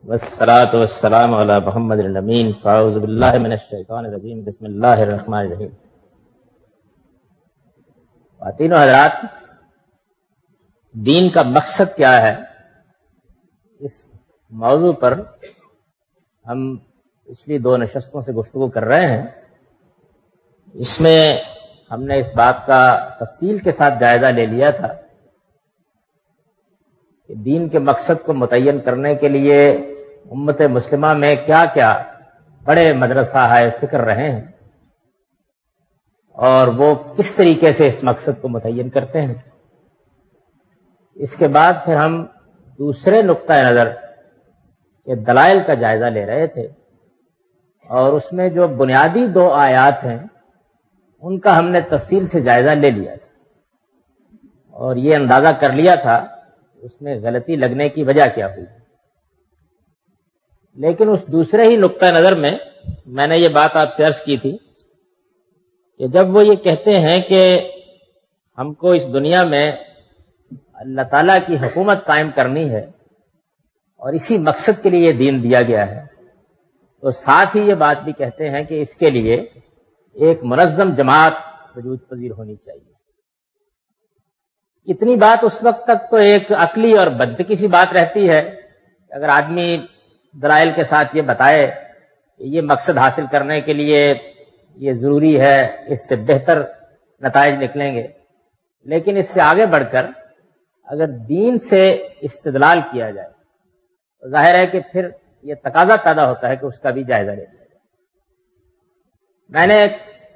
والصلاة والسلام علی محمد الامین فاعوذ باللہ من الشیطان الرجیم بسم اللہ الرحمن الرحیم۔ خواتین و حضرات، دین کا مقصد کیا ہے، اس موضوع پر ہم پچھلی 2 نشستوں سے گفتگو کر رہے ہیں۔ اس میں ہم نے اس بات کا تفصیل کے ساتھ جائزہ لے لیا تھا کہ دین کے مقصد کو متعین کرنے کے لیے امت مسلمہ میں کیا کیا بڑے مدرسہ ہائے فکر رہے ہیں اور وہ کس طریقے سے اس مقصد کو متعین کرتے ہیں۔ اس کے بعد پھر ہم دوسرے نقطۂ نظر کے دلائل کا جائزہ لے رہے تھے، اور اس میں جو بنیادی 2 آیات ہیں ان کا ہم نے تفصیل سے جائزہ لے لیا تھا، اور یہ اندازہ کر لیا تھا اس میں غلطی لگنے کی وجہ کیا ہوئی۔ لیکن اس دوسرے ہی نقطۂ نظر میں نے یہ بات آپ سے عرض کی تھی کہ جب وہ یہ کہتے ہیں کہ ہم کو اس دنیا میں اللہ تعالیٰ کی حکومت قائم کرنی ہے اور اسی مقصد کے لیے یہ دین دیا گیا ہے، تو ساتھ ہی یہ بات بھی کہتے ہیں کہ اس کے لیے ایک منظم جماعت وجود پذیر ہونی چاہیے۔ اتنی بات اس وقت تک تو ایک عقلی اور منطقی سی بات رہتی ہے، اگر آدمی دلائل کے ساتھ یہ بتائے کہ یہ مقصد حاصل کرنے کے لیے یہ ضروری ہے، اس سے بہتر نتائج نکلیں گے۔ لیکن اس سے آگے بڑھ کر اگر دین سے استدلال کیا جائے تو ظاہر ہے کہ پھر یہ تقاضا پیدا ہوتا ہے کہ اس کا بھی جائزہ لے لیا جائے۔ میں نے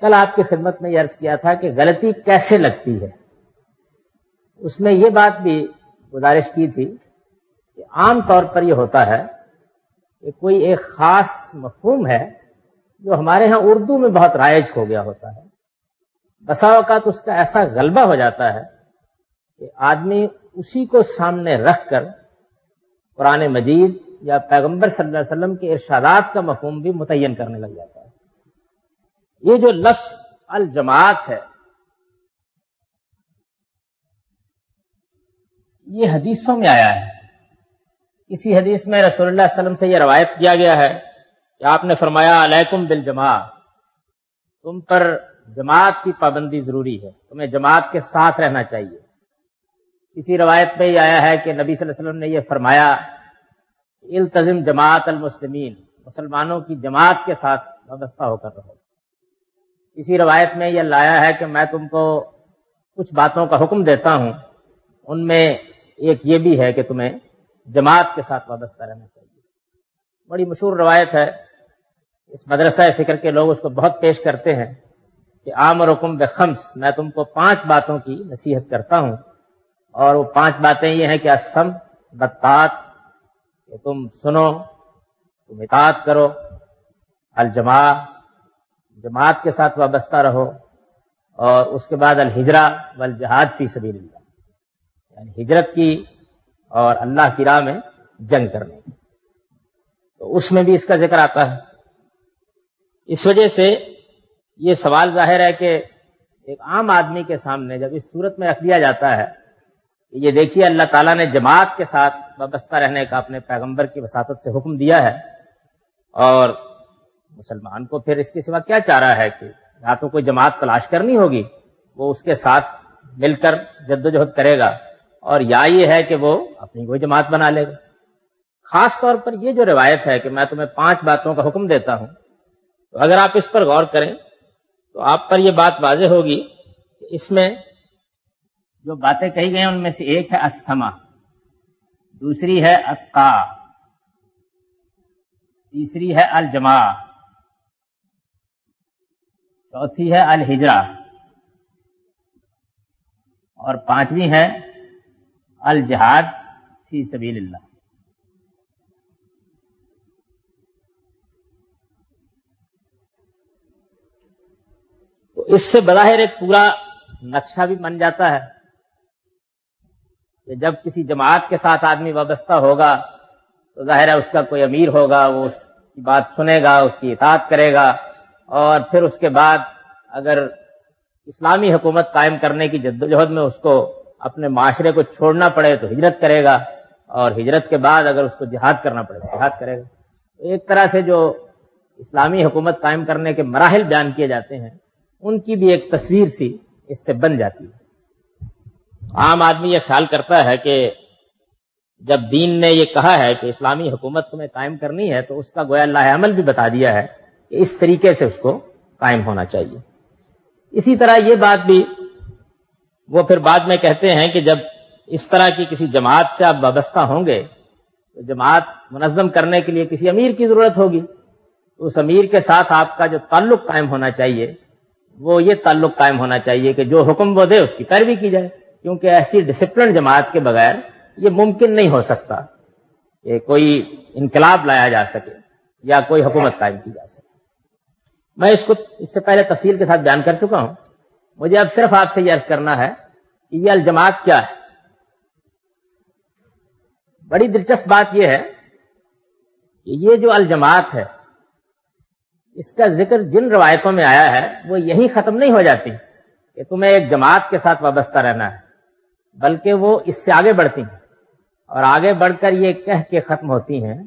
کل آپ کی خدمت میں یہ عرض کیا تھا کہ غلطی کیسے لگتی ہے، اس میں یہ بات بھی گزارش کی تھی کہ عام طور پر یہ ہوتا ہے کہ کوئی ایک خاص مفہوم ہے جو ہمارے ہاں اردو میں بہت رائج ہو گیا ہوتا ہے، بسا اوقات اس کا ایسا غلبہ ہو جاتا ہے کہ آدمی اسی کو سامنے رکھ کر قرآن مجید یا پیغمبر صلی اللہ علیہ وسلم کے ارشادات کا مفہوم بھی متعین کرنے لگ جاتا ہے۔ یہ جو لفظ الجماعت ہے، یہ حدیثوں میں آیا ہے۔ کسی حدیث میں رسول اللہ صلی اللہ علیہ وسلم سے یہ روایت کیا گیا ہے کہ آپ نے فرمایا علیکم بالجماع، تم پر جماعت کی پابندی ضروری ہے، تمہیں جماعت کے ساتھ رہنا چاہیے۔ کسی روایت میں یہ آیا ہے کہ نبی صلی اللہ علیہ وسلم نے یہ فرمایا التزم جماعت المسلمین، مسلمانوں کی جماعت کے ساتھ وابستہ ہو کر رہو۔ کسی روایت میں یہ لایا ہے کہ میں تم کو کچھ باتوں کا حکم دیتا ہوں، ان میں ایک یہ بھی ہے کہ تمہیں جماعت کے ساتھ وابستہ رہنا چاہیے۔ بڑی مشہور روایت ہے، اس مدرسہ فکر کے لوگ اس کو بہت پیش کرتے ہیں کہ آمرکم بخمس، میں تم کو 5 باتوں کی نصیحت کرتا ہوں، اور وہ 5 باتیں یہ ہیں کہ السمع والطاعت، کہ تم سنو، تم اطاعت کرو، الجماع، جماعت کے ساتھ وابستہ رہو، اور اس کے بعد الہجرہ والجہاد فی سبیل اللہ، یعنی ہجرت کی اور اللہ کی راہ میں جنگ کرنے کی۔ تو اس میں بھی اس کا ذکر آتا ہے۔ اس وجہ سے یہ سوال ظاہر ہے کہ ایک عام آدمی کے سامنے جب اس صورت میں رکھ دیا جاتا ہے کہ یہ دیکھیے اللہ تعالیٰ نے جماعت کے ساتھ وابستہ رہنے کا اپنے پیغمبر کی وساطت سے حکم دیا ہے، اور مسلمان کو پھر اس کے سوا کیا چارہ ہے کہ یا تو کوئی جماعت تلاش کرنی ہوگی، وہ اس کے ساتھ مل کر جدوجہد کرے گا، اور یا یہ ہے کہ وہ اپنی کوئی جماعت بنا لے گا۔ خاص طور پر یہ جو روایت ہے کہ میں تمہیں 5 باتوں کا حکم دیتا ہوں، تو اگر آپ اس پر غور کریں تو آپ پر یہ بات واضح ہوگی کہ اس میں جو باتیں کہی گئی ہیں ان میں سے ایک ہے السمع، دوسری ہے الطاعہ، تیسری ہے الجماع، چوتھی ہے الہجرہ، اور 5ویں ہے الجہاد فی سبیل اللہ۔ تو اس سے بظاہر ایک پورا نقشہ بھی بن جاتا ہے کہ جب کسی جماعت کے ساتھ آدمی وابستہ ہوگا تو ظاہر ہے اس کا کوئی امیر ہوگا، وہ اس کی بات سنے گا، اس کی اطاعت کرے گا، اور پھر اس کے بعد اگر اسلامی حکومت قائم کرنے کی جدوجہد میں اس کو اپنے معاشرے کو چھوڑنا پڑے تو ہجرت کرے گا، اور ہجرت کے بعد اگر اس کو جہاد کرنا پڑے گا جہاد کرے گا۔ ایک طرح سے جو اسلامی حکومت قائم کرنے کے مراحل بیان کیے جاتے ہیں ان کی بھی ایک تصویر سی اس سے بن جاتی ہے۔ عام آدمی یہ خیال کرتا ہے کہ جب دین نے یہ کہا ہے کہ اسلامی حکومت تمہیں قائم کرنی ہے تو اس کا گویا لاہ عمل بھی بتا دیا ہے کہ اس طریقے سے اس کو قائم ہونا چاہیے۔ اسی طرح یہ بات بھی وہ پھر بعد میں کہتے ہیں کہ جب اس طرح کی کسی جماعت سے آپ وابستہ ہوں گے تو جماعت منظم کرنے کے لیے کسی امیر کی ضرورت ہوگی، تو اس امیر کے ساتھ آپ کا جو تعلق قائم ہونا چاہیے وہ یہ تعلق قائم ہونا چاہیے کہ جو حکم وہ دے اس کی پیروی کی جائے، کیونکہ ایسی ڈسپلن جماعت کے بغیر یہ ممکن نہیں ہو سکتا کہ کوئی انقلاب لایا جا سکے یا کوئی حکومت قائم کی جا سکے۔ میں اس کو اس سے پہلے تفصیل کے ساتھ بیان کر چکا ہوں، مجھے اب صرف آپ سے یہ عرض کرنا ہے کہ یہ الجماعت کیا ہے۔ بڑی دلچسپ بات یہ ہے کہ یہ جو الجماعت ہے اس کا ذکر جن روایتوں میں آیا ہے وہ یہی ختم نہیں ہو جاتی کہ تمہیں ایک جماعت کے ساتھ وابستہ رہنا ہے، بلکہ وہ اس سے آگے بڑھتی ہیں اور آگے بڑھ کر یہ کہہ کے ختم ہوتی ہیں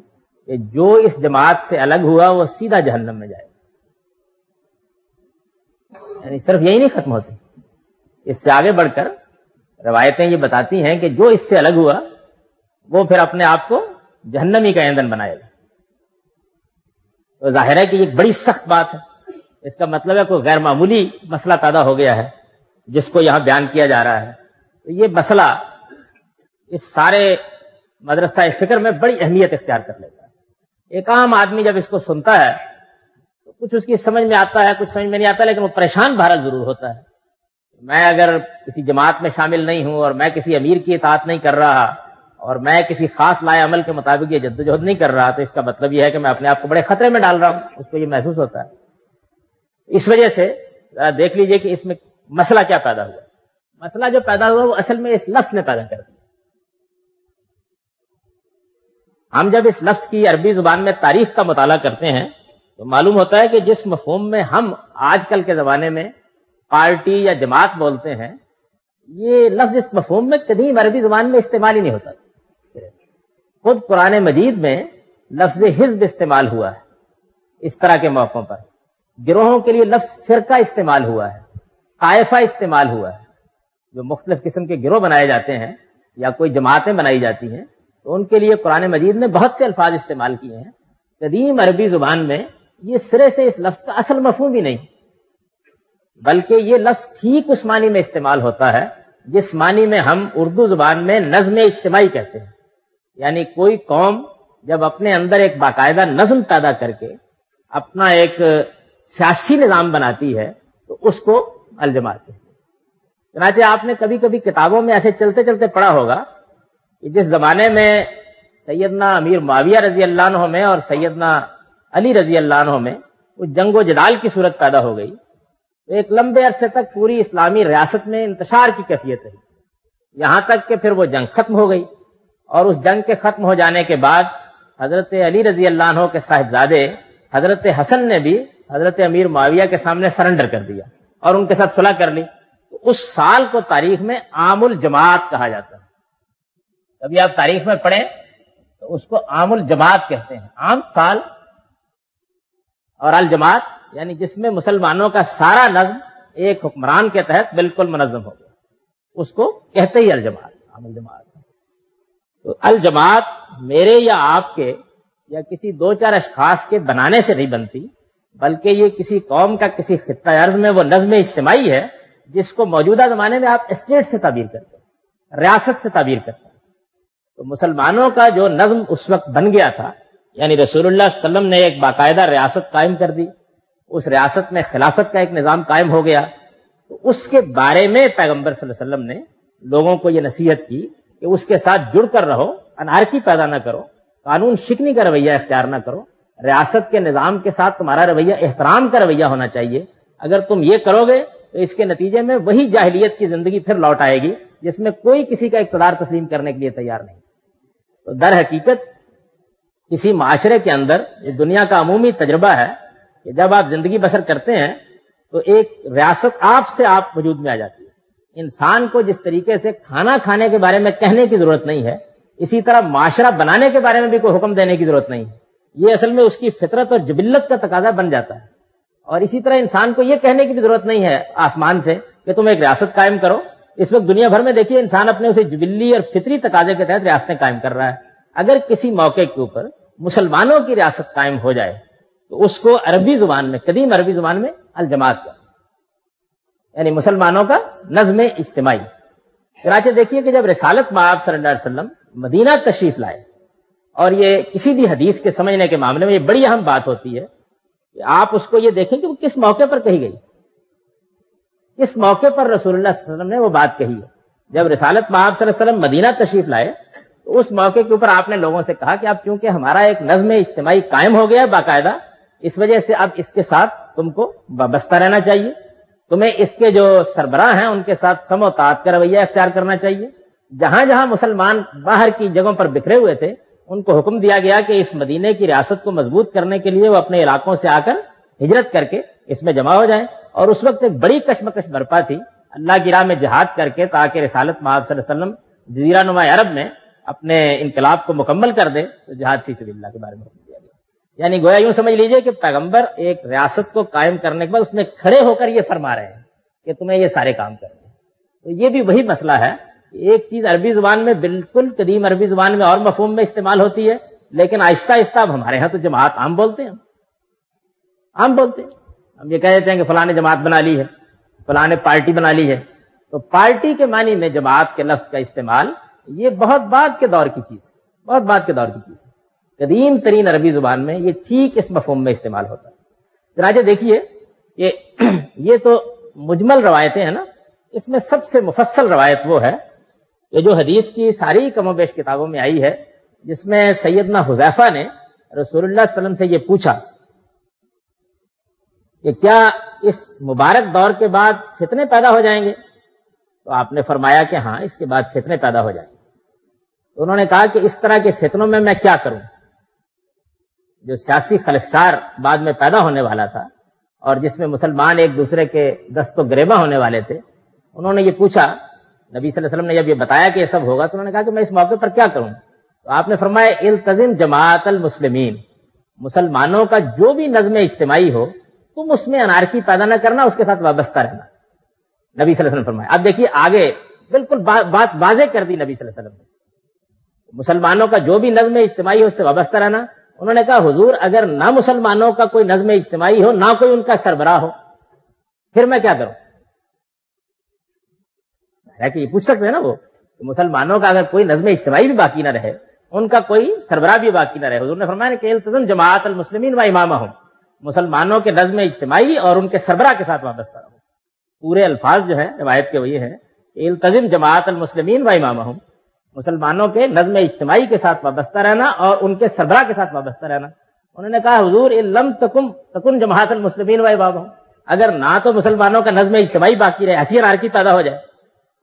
کہ جو اس جماعت سے الگ ہوا وہ سیدھا جہنم میں جائے گا۔ یعنی صرف یہی نہیں ختم ہوتی، اس سے آگے بڑھ کر روایتیں یہ بتاتی ہیں کہ جو اس سے الگ ہوا وہ پھر اپنے آپ کو جہنمی کا ایندھن بنائے گا۔ تو ظاہر ہے کہ یہ ایک بڑی سخت بات ہے، اس کا مطلب ہے کوئی غیر معمولی مسئلہ پیدا ہو گیا ہے جس کو یہاں بیان کیا جا رہا ہے۔ تو یہ مسئلہ اس سارے مدرسہ فکر میں بڑی اہمیت اختیار کر لیتا ہے۔ ایک عام آدمی جب اس کو سنتا ہے تو کچھ اس کی سمجھ میں آتا ہے، کچھ سمجھ میں نہیں آتا، لیکن وہ پریشان بہرحال ضرور ہوتا ہے۔ میں اگر کسی جماعت میں شامل نہیں ہوں اور میں کسی امیر کی اطاعت نہیں کر رہا اور میں کسی خاص لائے عمل کے مطابق یہ جدوجہد نہیں کر رہا تو اس کا مطلب یہ ہے کہ میں اپنے آپ کو بڑے خطرے میں ڈال رہا ہوں، اس کو یہ محسوس ہوتا ہے۔ اس وجہ سے ذرا دیکھ لیجئے کہ اس میں مسئلہ کیا پیدا ہوا۔ مسئلہ جو پیدا ہوا وہ اصل میں اس لفظ نے پیدا کر دیا۔ ہم جب اس لفظ کی عربی زبان میں تاریخ کا مطالعہ کرتے ہیں تو معلوم ہوتا ہے کہ جس مفہوم میں ہم آج کل کے زمانے میں پارٹی یا جماعت بولتے ہیں یہ لفظ اس مفہوم میں قدیم عربی زبان میں استعمال ہی نہیں ہوتا۔ خود قرآن مجید میں لفظ حزب استعمال ہوا ہے، اس طرح کے موقعوں پر گروہوں کے لیے لفظ فرقہ استعمال ہوا ہے، طائفہ استعمال ہوا ہے۔ جو مختلف قسم کے گروہ بنائے جاتے ہیں یا کوئی جماعتیں بنائی جاتی ہیں تو ان کے لیے قرآن مجید نے بہت سے الفاظ استعمال کیے ہیں۔ قدیم عربی زبان میں یہ سرے سے اس لفظ کا اصل مفہوم ہی نہیں، بلکہ یہ لفظ ٹھیک اس معنی میں استعمال ہوتا ہے جس معنی میں ہم اردو زبان میں نظم اجتماعی کہتے ہیں۔ یعنی کوئی قوم جب اپنے اندر ایک باقاعدہ نظم پیدا کر کے اپنا ایک سیاسی نظام بناتی ہے تو اس کو الجماعت کہتے ہیں۔ چنانچہ آپ نے کبھی کبھی کتابوں میں ایسے چلتے چلتے پڑھا ہوگا کہ جس زمانے میں سیدنا امیر معاویہ رضی اللہ عنہ میں اور سیدنا علی رضی اللہ عنہ میں وہ جنگ و جدال کی صورت پیدا ہو گئی تو ایک لمبے عرصے تک پوری اسلامی ریاست میں انتشار کی کیفیت رہی، یہاں تک کہ پھر وہ جنگ ختم ہو گئی، اور اس جنگ کے ختم ہو جانے کے بعد حضرت علی رضی اللہ عنہ کے صاحبزادے حضرت حسن نے بھی حضرت امیر معاویہ کے سامنے سرنڈر کر دیا اور ان کے ساتھ صلح کر لی۔ تو اس سال کو تاریخ میں عام الجماعت کہا جاتا ہے۔ کبھی آپ تاریخ میں پڑھیں تو اس کو عام الجماعت کہتے ہیں، عام سال، اور الجماعت یعنی جس میں مسلمانوں کا سارا نظم ایک حکمران کے تحت بالکل منظم ہو گیا، اس کو کہتے ہی الجماعت، عام الجماعت۔ تو الجماعت میرے یا آپ کے یا کسی دو چار اشخاص کے بنانے سے نہیں بنتی، بلکہ یہ کسی قوم کا کسی خطہ ارض میں وہ نظم اجتماعی ہے جس کو موجودہ زمانے میں آپ اسٹیٹ سے تعبیر کرتے ہیں، ریاست سے تعبیر کرتے ہیں۔ تو مسلمانوں کا جو نظم اس وقت بن گیا تھا، یعنی رسول اللہ صلی اللہ علیہ وسلم نے ایک باقاعدہ ریاست قائم کر دی، اس ریاست میں خلافت کا ایک نظام قائم ہو گیا، تو اس کے بارے میں پیغمبر صلی اللہ علیہ وسلم نے لوگوں کو یہ نصیحت کی کہ اس کے ساتھ جڑ کر رہو، انارکی پیدا نہ کرو، قانون شکنی کا رویہ اختیار نہ کرو، ریاست کے نظام کے ساتھ تمہارا رویہ احترام کا رویہ ہونا چاہیے۔ اگر تم یہ کرو گے تو اس کے نتیجے میں وہی جاہلیت کی زندگی پھر لوٹ آئے گی جس میں کوئی کسی کا اقتدار تسلیم کرنے کے لیے تیار نہیں۔ تو در حقیقت کسی معاشرے کے اندر یہ دنیا کا عمومی تجربہ ہے کہ جب آپ زندگی بسر کرتے ہیں تو ایک ریاست آپ سے آپ وجود میں آ جاتی ہے۔ انسان کو جس طریقے سے کھانا کھانے کے بارے میں کہنے کی ضرورت نہیں ہے، اسی طرح معاشرہ بنانے کے بارے میں بھی کوئی حکم دینے کی ضرورت نہیں ہے، یہ اصل میں اس کی فطرت اور جبلت کا تقاضا بن جاتا ہے۔ اور اسی طرح انسان کو یہ کہنے کی بھی ضرورت نہیں ہے آسمان سے کہ تم ایک ریاست قائم کرو۔ اس وقت دنیا بھر میں دیکھیے انسان اپنے اسے جبلی اور فطری تقاضے کے تحت ریاستیں قائم کر رہا ہے۔ اگر کسی موقع کے اوپر مسلمانوں کی ریاست قائم ہو جائے تو اس کو عربی زبان میں، قدیم عربی زبان میں الجماعت کا، یعنی مسلمانوں کا نظم اجتماعی۔ چنانچہ دیکھیے کہ جب رسالت مآب صلی اللہ علیہ وسلم مدینہ تشریف لائے، اور یہ کسی بھی حدیث کے سمجھنے کے معاملے میں یہ بڑی اہم بات ہوتی ہے کہ آپ اس کو یہ دیکھیں کہ وہ کس موقع پر کہی گئی، کس موقع پر رسول اللہ صلی اللہ علیہ وسلم نے وہ بات کہی ہے۔ جب رسالت مآب صلی اللہ علیہ وسلم مدینہ تشریف لائے تو اس موقع کے اوپر آپ نے لوگوں سے کہا کہ اب چونکہ ہمارا ایک نظم اجتماعی قائم ہو گیا ہے باقاعدہ، اس وجہ سے اب اس کے ساتھ تم کو وابستہ رہنا چاہیے، تمہیں اس کے جو سربراہ ہیں ان کے ساتھ سم و طاعت کا رویہ اختیار کرنا چاہیے۔ جہاں جہاں مسلمان باہر کی جگہوں پر بکھرے ہوئے تھے ان کو حکم دیا گیا کہ اس مدینے کی ریاست کو مضبوط کرنے کے لیے وہ اپنے علاقوں سے آ کر ہجرت کر کے اس میں جمع ہو جائیں۔ اور اس وقت ایک بڑی کشمکش برپا تھی اللہ کی راہ میں جہاد کر کے، تاکہ رسالت مآب صلی اللہ علیہ وسلم جزیرہ نما عرب میں اپنے انقلاب کو مکمل کر دے، تو جہاد فی سبیل اللہ کے بارے میں حکم دیا گیا۔ یعنی گویا یوں سمجھ لیجئے کہ پیغمبر ایک ریاست کو قائم کرنے کے بعد اس میں کھڑے ہو کر یہ فرما رہے ہیں کہ تمہیں یہ سارے کام کرنے ہیں۔ تو یہ بھی وہی مسئلہ ہے کہ ایک چیز عربی زبان میں بالکل قدیم عربی زبان میں اور مفہوم میں استعمال ہوتی ہے، لیکن آہستہ آہستہ اب ہمارے ہاں تو جماعت عام بولتے ہیں، عام بولتے ہیں۔ ہم یہ کہہ دیتے ہیں کہ فلاں نے جماعت بنا لی ہے، فلاں نے پارٹی بنا لی ہے۔ تو پارٹی کے معنی میں جماعت کے لفظ کا استعمال یہ بہت بعد کے دور کی چیز ہے، بہت بعد کے دور کی چیز ہے۔ قدیم ترین عربی زبان میں یہ ٹھیک اس مفہوم میں استعمال ہوتا ہے۔ چنانچہ دیکھیے کہ یہ تو مجمل روایتیں ہیں نا، اس میں سب سے مفصل روایت وہ ہے کہ جو حدیث کی ساری کم و بیش کتابوں میں آئی ہے، جس میں سیدنا حذیفہ نے رسول اللہ صلی اللہ علیہ وسلم سے یہ پوچھا کہ کیا اس مبارک دور کے بعد فتنے پیدا ہو جائیں گے؟ تو آپ نے فرمایا کہ ہاں، اس کے بعد فتنے پیدا ہو جائیں گے۔ تو انہوں نے کہا کہ اس طرح کے فتنوں میں کیا کروں؟ جو سیاسی خلفشار بعد میں پیدا ہونے والا تھا اور جس میں مسلمان ایک دوسرے کے دست و گریباں ہونے والے تھے، انہوں نے یہ پوچھا، نبی صلی اللہ علیہ وسلم نے جب یہ بتایا کہ یہ سب ہوگا تو انہوں نے کہا کہ میں اس موقع پر کیا کروں؟ تو آپ نے فرمایا التزم جماعت المسلمین، مسلمانوں کا جو بھی نظم اجتماعی ہو تم اس میں انارکی پیدا نہ کرنا، اس کے ساتھ وابستہ رہنا، نبی صلی اللہ علیہ وسلم فرمایا۔ اب دیکھیے آگے بالکل بات واضح کر دی نبی صلی اللہ علیہ وسلم نے، مسلمانوں کا جو بھی نظم اجتماعی ہو اس سے وابستہ رہنا۔ انہوں نے کہا حضور اگر نہ مسلمانوں کا کوئی نظم اجتماعی ہو، نہ کوئی ان کا سربراہ ہو، پھر میں کیا کروں؟ ہے کہ یہ پوچھ سکتے ہیں نا وہ کہ مسلمانوں کا اگر کوئی نظم اجتماعی بھی باقی نہ رہے، ان کا کوئی سربراہ بھی باقی نہ رہے، حضور نے فرمایا کہ التزم جماعت المسلمین و امامہم، مسلمانوں کے نظم اجتماعی اور ان کے سربراہ کے ساتھ وابستہ رہو۔ پورے الفاظ جو ہیں روایت کے وہی ہیں کہ التزم جماعت المسلمین و امامہم، مسلمانوں کے نظم اجتماعی کے ساتھ وابستہ رہنا اور ان کے سربراہ کے ساتھ وابستہ رہنا۔ انہوں نے کہا حضور ان لم تکن جماعت المسلمین و امامہم، اگر نہ تو مسلمانوں کا نظم اجتماعی باقی رہے، ایسی انارکی پیدا ہو جائے،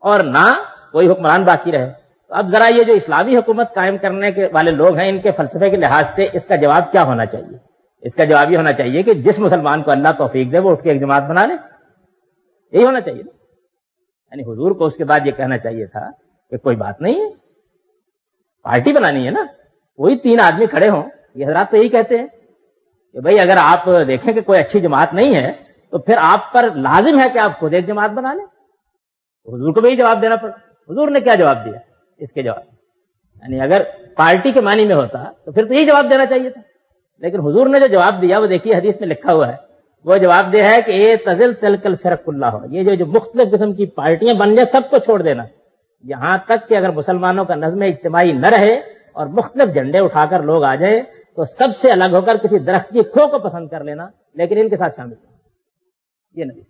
اور نہ کوئی حکمران باقی رہے، تو اب ذرا یہ جو اسلامی حکومت قائم کرنے کے والے لوگ ہیں، ان کے فلسفے کے لحاظ سے اس کا جواب کیا ہونا چاہیے؟ اس کا جواب یہ ہونا چاہیے کہ جس مسلمان کو اللہ توفیق دے وہ اٹھ کے ایک جماعت بنا لے، یہی ہونا چاہیے نا۔ یعنی حضور کو اس کے بعد یہ کہنا چاہیے تھا کہ کوئی بات نہیں ہے، پارٹی بنانی ہے نا، وہی 3 آدمی کھڑے ہوں۔ یہ حضرات تو یہی کہتے ہیں کہ بھائی اگر آپ دیکھیں کہ کوئی اچھی جماعت نہیں ہے تو پھر آپ پر لازم ہے کہ آپ خود ایک جماعت بنا لیں۔ حضور کو بھی یہی جواب دینا پڑا۔ حضور نے کیا جواب دیا اس کے جواب؟ یعنی اگر پارٹی کے معنی میں ہوتا تو پھر تو یہی جواب دینا چاہیے تھا، لیکن حضور نے جو جواب دیا وہ دیکھیے حدیث میں لکھا ہوا ہے، وہ جواب یہ ہے کہ اے تزل تلک الفرق اللہ، یہ جو مختلف قسم کی پارٹیاں بن جائیں سب کو چھوڑ دینا، یہاں تک کہ اگر مسلمانوں کا نظم اجتماعی نہ رہے اور مختلف جھنڈے اٹھا کر لوگ آ جائیں تو سب سے الگ ہو کر کسی درخت کی کھو کو پسند کر لینا، لیکن ان کے ساتھ شامل ہونا۔ یہ نبی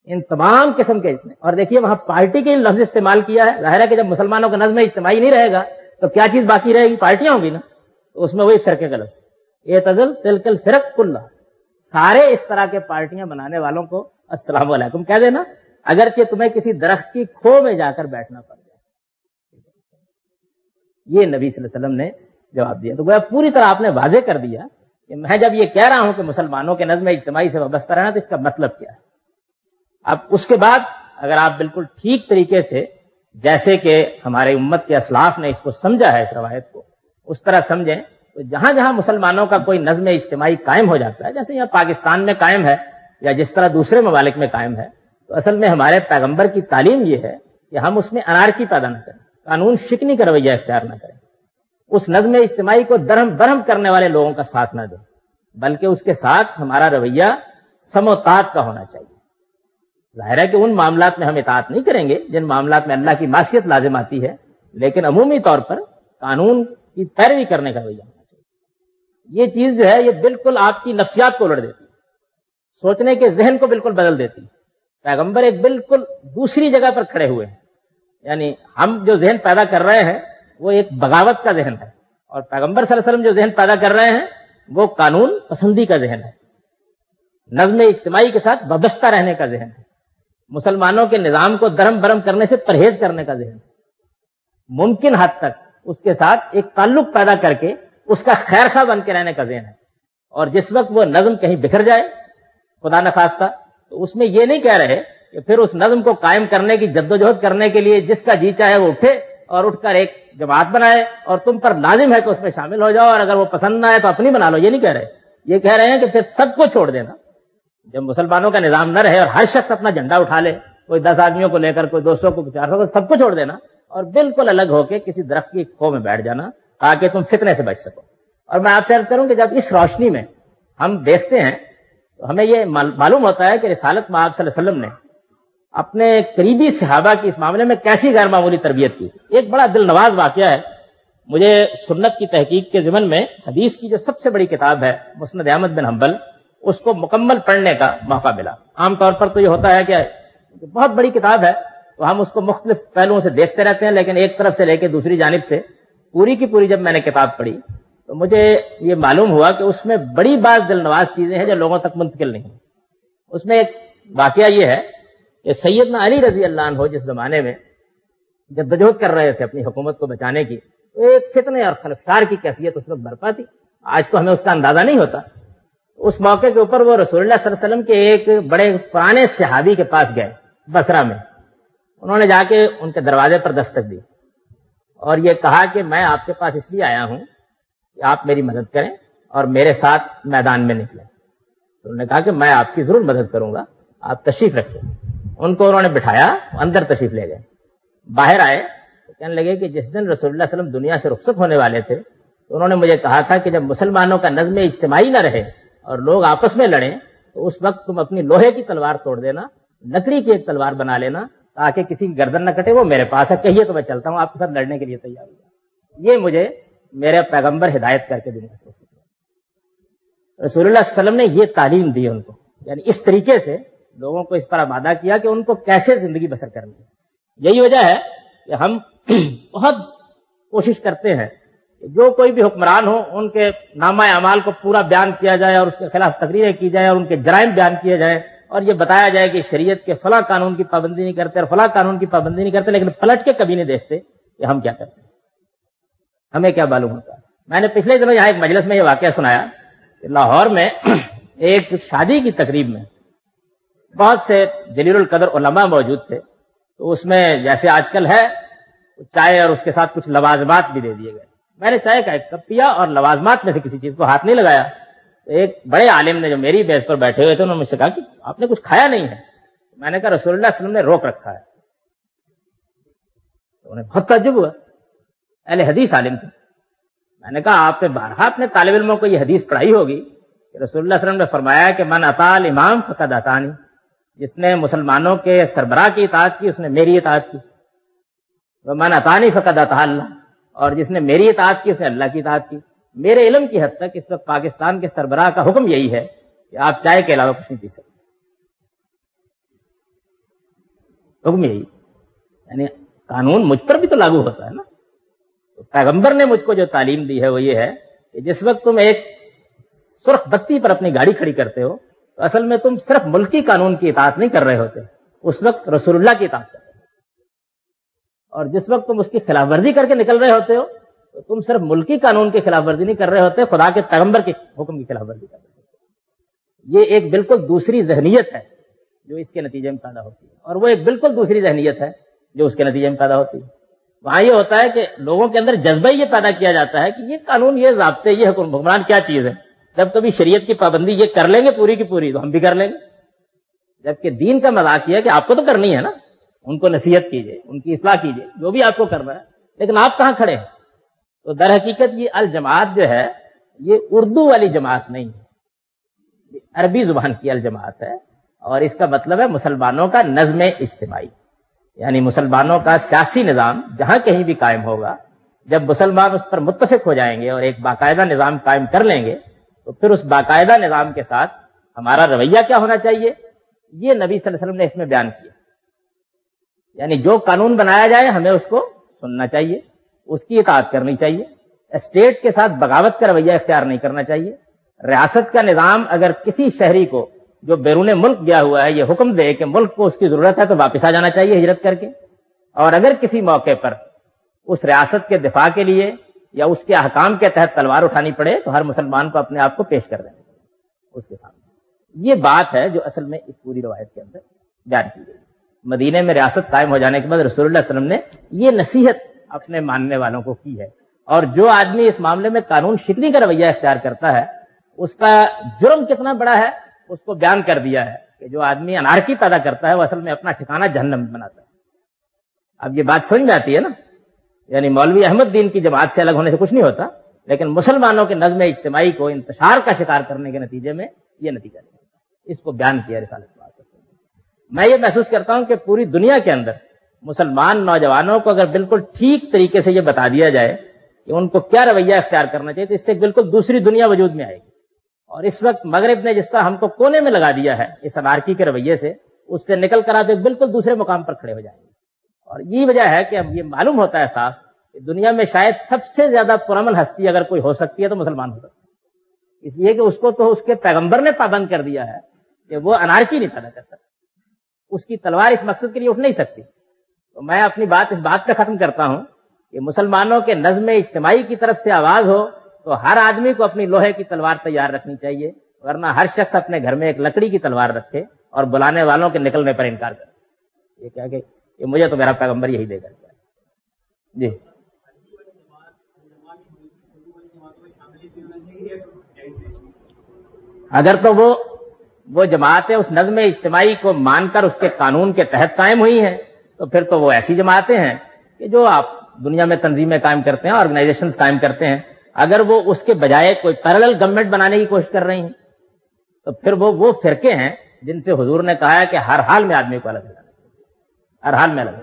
ان تمام قسم کے اتنے، اور دیکھیے وہاں پارٹی کے لفظ استعمال کیا ہے، ظاہر ہے کہ جب مسلمانوں کا نظم اجتماعی نہیں رہے گا تو کیا چیز باقی رہے گی؟ پارٹیاں ہوں گی نا، تو اس میں وہی فرقے کا لفظ یہ تزل تلک الفرق کلھا، سارے اس طرح کے پارٹیاں بنانے والوں کو السلام علیکم کہہ دینا، اگرچہ تمہیں کسی درخت کی کھو میں جا کر بیٹھنا پڑ جائے۔ یہ نبی صلی اللہ علیہ وسلم نے جواب دیا۔ تو گویا پوری طرح آپ نے واضح کر دیا کہ میں جب یہ کہہ رہا ہوں کہ مسلمانوں کے نظم اجتماعی سے وابستہ رہنا تو اس کا مطلب کیا ہے۔ اب اس کے بعد اگر آپ بالکل ٹھیک طریقے سے جیسے کہ ہمارے امت کے اسلاف نے اس کو سمجھا ہے، اس روایت کو اس طرح سمجھیں تو جہاں جہاں مسلمانوں کا کوئی نظم اجتماعی قائم ہو جاتا ہے، جیسے یہاں پاکستان میں قائم ہے یا جس طرح دوسرے ممالک میں قائم ہے، تو اصل میں ہمارے پیغمبر کی تعلیم یہ ہے کہ ہم اس میں انارکی پیدا نہ کریں، قانون شکنی کا رویہ اختیار نہ کریں، اس نظم اجتماعی کو درہم برہم کرنے والے لوگوں کا ساتھ نہ دیں، بلکہ اس کے ساتھ ہمارا رویہ سم و طاعت کا ہونا چاہیے۔ ظاہر ہے کہ ان معاملات میں ہم اطاعت نہیں کریں گے جن معاملات میں اللہ کی معصیت لازم آتی ہے، لیکن عمومی طور پر قانون کی پیروی کرنے کا رویہ ہونا چاہیے۔ یہ چیز جو ہے یہ بالکل آپ کی نفسیات کو الٹ دیتی ہے، سوچنے کے ذہن کو بالکل بدل دیتی ہے۔ پیغمبر ایک بالکل دوسری جگہ پر کھڑے ہوئے ہیں، یعنی ہم جو ذہن پیدا کر رہے ہیں وہ ایک بغاوت کا ذہن ہے، اور پیغمبر صلی اللہ علیہ وسلم جو ذہن پیدا کر رہے ہیں وہ قانون پسندی کا ذہن ہے، نظم اجتماعی کے ساتھ وابستہ رہنے کا ذہن ہے، مسلمانوں کے نظام کو درہم برہم کرنے سے پرہیز کرنے کا ذہن ہے، ممکن حد تک اس کے ساتھ ایک تعلق پیدا کر کے اس کا خیر خواہ بن کے رہنے کا ذہن ہے، اور جس وقت وہ نظم کہیں بکھر جائے خدا نخواستہ تو اس میں یہ نہیں کہہ رہے کہ پھر اس نظم کو قائم کرنے کی جدوجہد کرنے کے لیے جس کا جی چاہے وہ اٹھے اور اٹھ کر ایک جماعت بنائے اور تم پر لازم ہے کہ اس میں شامل ہو جاؤ، اور اگر وہ پسند نہ آئے تو اپنی بنا لو۔ یہ نہیں کہہ رہے، یہ کہہ رہے ہیں کہ پھر سب کو چھوڑ دینا، جب مسلمانوں کا نظام نہ رہے اور ہر شخص اپنا جھنڈا اٹھا لے، کوئی 10 آدمیوں کو لے کر، کوئی 200 کو، 400 کو، سب کو چھوڑ دینا اور بالکل الگ ہو کے کسی درخت کی کھو میں بیٹھ جانا تاکہ تم فتنے سے بچ سکو۔ اور میں آپ سے عرض کروں کہ جب اس روشنی میں ہم دیکھتے ہیں تو ہمیں یہ معلوم ہوتا ہے کہ رسالت میں آپ صلی اللہ علیہ وسلم نے اپنے قریبی صحابہ کی اس معاملے میں کیسی غیر معمولی تربیت کی۔ ایک بڑا دل نواز واقعہ ہے، مجھے سنت کی تحقیق کے ضمن میں حدیث کی جو سب سے بڑی کتاب ہے مسند احمد بن حنبل، اس کو مکمل پڑھنے کا موقع ملا۔ عام طور پر تو یہ ہوتا ہے کہ بہت بڑی کتاب ہے تو ہم اس کو مختلف پہلوؤں سے دیکھتے رہتے ہیں، لیکن ایک طرف سے لے کے دوسری جانب سے پوری کی پوری جب میں نے کتاب پڑھی تو مجھے یہ معلوم ہوا کہ اس میں بڑی بعض دل نواز چیزیں ہیں جو لوگوں تک منتقل نہیں ہیں۔ اس میں ایک واقعہ یہ ہے کہ سیدنا علی رضی اللہ عنہ جس زمانے میں جدوجہد کر رہے تھے اپنی حکومت کو بچانے کی، تو ایک فتنے اور خلفشار کی کیفیت اس وقت برپا تھی، آج تو ہمیں اس کا اندازہ نہیں ہوتا۔ اس موقع کے اوپر وہ رسول اللہ صلی اللہ علیہ وسلم کے ایک بڑے پرانے صحابی کے پاس گئے بصرہ میں، انہوں نے جا کے ان کے دروازے پر دستک دی اور یہ کہا کہ میں آپ کے پاس اس لیے آیا ہوں کہ آپ میری مدد کریں اور میرے ساتھ میدان میں نکلیں۔ تو انہوں نے کہا کہ میں آپ کی ضرور مدد کروں گا، آپ تشریف رکھیں۔ ان کو انہوں نے بٹھایا، اندر تشریف لے گئے، باہر آئے تو کہنے لگے کہ جس دن رسول اللہ صلی اللہ علیہ وسلم دنیا سے رخصت ہونے والے تھے تو انہوں نے مجھے کہا تھا کہ جب مسلمانوں کا نظم اجتماعی نہ رہے اور لوگ آپس میں لڑیں تو اس وقت تم اپنی لوہے کی تلوار توڑ دینا، لکڑی کی ایک تلوار بنا لینا تاکہ کسی کی گردن نہ کٹے، وہ میرے پاس ہے، کہیے تو میں چلتا ہوں آپ کے ساتھ لڑنے کے لیے تیار ہوں۔ یہ مجھے میرے پیغمبر ہدایت کر کے دنیا سے رسول اللہ صلی اللہ علیہ وسلم نے یہ تعلیم دی ان کو، یعنی اس طریقے سے لوگوں کو اس پر آمادہ کیا کہ ان کو کیسے زندگی بسر کرنی ہے۔ یہی وجہ ہے کہ ہم بہت کوشش کرتے ہیں کہ جو کوئی بھی حکمران ہو ان کے نامہ اعمال کو پورا بیان کیا جائے اور اس کے خلاف تقریریں کی جائیں اور ان کے جرائم بیان کیے جائیں اور یہ بتایا جائے کہ شریعت کے فلاں قانون کی پابندی نہیں کرتے اور فلاں قانون کی پابندی نہیں کرتے، لیکن پلٹ کے کبھی نہیں دیکھتے کہ ہم کیا کرتے ہیں، ہمیں کیا معلوم ہوتا ہے۔ میں نے پچھلے دنوں یہاں ایک مجلس میں یہ واقعہ سنایا کہ لاہور میں ایک شادی کی تقریب میں بہت سے جلیل القدر علماء موجود تھے، تو اس میں جیسے آج کل ہے چائے اور اس کے ساتھ کچھ لوازمات بھی دے دیے گئے۔ میں نے چائے کا ایک کپ پیا اور لوازمات میں سے کسی چیز کو ہاتھ نہیں لگایا۔ ایک بڑے عالم نے جو میری بیس پر بیٹھے ہوئے تھے انہوں نے مجھ سے کہا کہ آپ نے کچھ کھایا نہیں ہے؟ میں نے کہا رسول اللہ صلی اللہ علیہ وسلم نے روک رکھا ہے۔ انہیں بہت تعجب ہوا، اہل حدیث عالم تھے۔ میں نے کہا آپ نے بارہا اپنے طالب علموں کو یہ حدیث پڑھائی ہوگی کہ رسول اللہ صلی اللہ علیہ وسلم نے فرمایا کہ من اطاع الامام فقد اطاعنی، جس نے مسلمانوں کے سربراہ کی اطاعت کی اس نے میری اطاعت کی، ومن اطاعنی فقد اطاع اللہ، اور جس نے میری اطاعت کی اس نے اللہ کی اطاعت کی۔ میرے علم کی حد تک اس وقت پاکستان کے سربراہ کا حکم یہی ہے کہ آپ چائے کے علاوہ کچھ نہیں پی سکتے، حکم یہی، یعنی قانون مجھ پر بھی تو لاگو ہوتا ہے نا۔ تو پیغمبر نے مجھ کو جو تعلیم دی ہے وہ یہ ہے کہ جس وقت تم ایک سرخ بتی پر اپنی گاڑی کھڑی کرتے ہو تو اصل میں تم صرف ملکی قانون کی اطاعت نہیں کر رہے ہوتے، اس وقت رسول اللہ کی اطاعت کر رہے ہو، اور جس وقت تم اس کی خلاف ورزی کر کے نکل رہے ہوتے ہو تو تم صرف ملکی قانون کی خلاف ورزی نہیں کر رہے ہوتے، خدا کے پیغمبر کے حکم کی خلاف ورزی کر رہے ہوتے۔ یہ ایک بالکل دوسری ذہنیت ہے جو اس کے نتیجے میں پیدا ہوتی ہے، اور وہ ایک بالکل دوسری ذہنیت ہے جو اس کے نتیجے میں پیدا ہوتی ہے۔ وہاں یہ ہوتا ہے کہ لوگوں کے اندر جذبہ یہ پیدا کیا جاتا ہے کہ یہ قانون، یہ ضابطے، یہ حکمران کیا چیز ہے۔ جب کبھی شریعت کی پابندی یہ کر لیں گے پوری کی پوری تو ہم بھی کر لیں گے، جبکہ دین کا مذاق یہ ہے کہ آپ کو تو کرنی ہے نا، ان کو نصیحت کیجئے، ان کی اصلاح کیجئے، جو بھی آپ کو کرنا ہے، لیکن آپ کہاں کھڑے ہیں؟ تو در حقیقت یہ الجماعت جو ہے یہ اردو والی جماعت نہیں ہے، یہ عربی زبان کی الجماعت ہے، اور اس کا مطلب ہے مسلمانوں کا نظم اجتماعی، یعنی مسلمانوں کا سیاسی نظام جہاں کہیں بھی قائم ہوگا، جب مسلمان اس پر متفق ہو جائیں گے اور ایک باقاعدہ نظام قائم کر لیں گے تو پھر اس باقاعدہ نظام کے ساتھ ہمارا رویہ کیا ہونا چاہیے، یہ نبی صلی اللہ علیہ وسلم نے اس میں بیان کیا۔ یعنی جو قانون بنایا جائے ہمیں اس کو سننا چاہیے، اس کی اطاعت کرنی چاہیے، اسٹیٹ کے ساتھ بغاوت کا رویہ اختیار نہیں کرنا چاہیے۔ ریاست کا نظام اگر کسی شہری کو جو بیرون ملک گیا ہوا ہے یہ حکم دے کہ ملک کو اس کی ضرورت ہے تو واپس آ جانا چاہیے ہجرت کر کے، اور اگر کسی موقع پر اس ریاست کے دفاع کے لیے یا اس کے احکام کے تحت تلوار اٹھانی پڑے تو ہر مسلمان کو اپنے آپ کو پیش کر دینا چاہیے اس کے سامنے۔ یہ بات ہے جو اصل میں اس پوری روایت کے اندر بیان کی گئی۔ مدینے میں ریاست قائم ہو جانے کے بعد رسول اللہ صلی اللہ علیہ وسلم نے یہ نصیحت اپنے ماننے والوں کو کی ہے، اور جو آدمی اس معاملے میں قانون شکنی کا رویہ اختیار کرتا ہے اس کا جرم کتنا بڑا ہے اس کو بیان کر دیا ہے کہ جو آدمی انارکی پیدا کرتا ہے وہ اصل میں اپنا ٹھکانہ جہنم بناتا ہے۔ اب یہ بات سمجھ میں آتی ہے نا، یعنی مولوی احمد دین کی جماعت سے الگ ہونے سے کچھ نہیں ہوتا، لیکن مسلمانوں کے نظم اجتماعی کو انتشار کا شکار کرنے کے نتیجے میں یہ نتیجہ نکلتا ہے۔ اس کو بیان کیا رسالت پاک۔ میں یہ محسوس کرتا ہوں کہ پوری دنیا کے اندر مسلمان نوجوانوں کو اگر بالکل ٹھیک طریقے سے یہ بتا دیا جائے کہ ان کو کیا رویہ اختیار کرنا چاہیے تو اس سے بالکل دوسری دنیا وجود میں آئے گی۔ اور اس وقت مغرب نے جس طرح ہم کو کونے میں لگا دیا ہے اس انارکی کے رویے سے، اس سے نکل کر آتے بالکل دوسرے مقام پر کھڑے ہو جائیں گے۔ اور یہی وجہ ہے کہ اب یہ معلوم ہوتا ہے صاف کہ دنیا میں شاید سب سے زیادہ پرامن ہستی اگر کوئی ہو سکتی ہے تو مسلمان ہو سکتا ہے، اس لیے کہ اس کو تو اس کے پیغمبر نے پابند کر دیا ہے کہ وہ انارکی نہیں پیدا کر سکتا، اس کی تلوار اس مقصد کے لیے اٹھ نہیں سکتی۔ تو میں اپنی بات اس بات پہ ختم کرتا ہوں کہ مسلمانوں کے نظم اجتماعی کی طرف سے آواز ہو تو ہر آدمی کو اپنی لوہے کی تلوار تیار رکھنی چاہیے، ورنہ ہر شخص اپنے گھر میں ایک لکڑی کی تلوار رکھے اور بلانے والوں کے نکلنے پر انکار کرے، یہ کیا کہ مجھے تو میرا پیغمبر یہی دے کر گیا۔ جی اگر تو وہ جماعتیں اس نظم اجتماعی کو مان کر اس کے قانون کے تحت قائم ہوئی ہیں تو پھر تو وہ ایسی جماعتیں ہیں کہ جو آپ دنیا میں تنظیمیں قائم کرتے ہیں، آرگنائزیشنز قائم کرتے ہیں، اگر وہ اس کے بجائے کوئی پیرلل گورنمنٹ بنانے کی کوشش کر رہی ہیں تو پھر وہ فرقے ہیں جن سے حضور نے کہا ہے کہ ہر حال میں آدمی کو الگ رہنا چاہیے، ہر حال میں الگ۔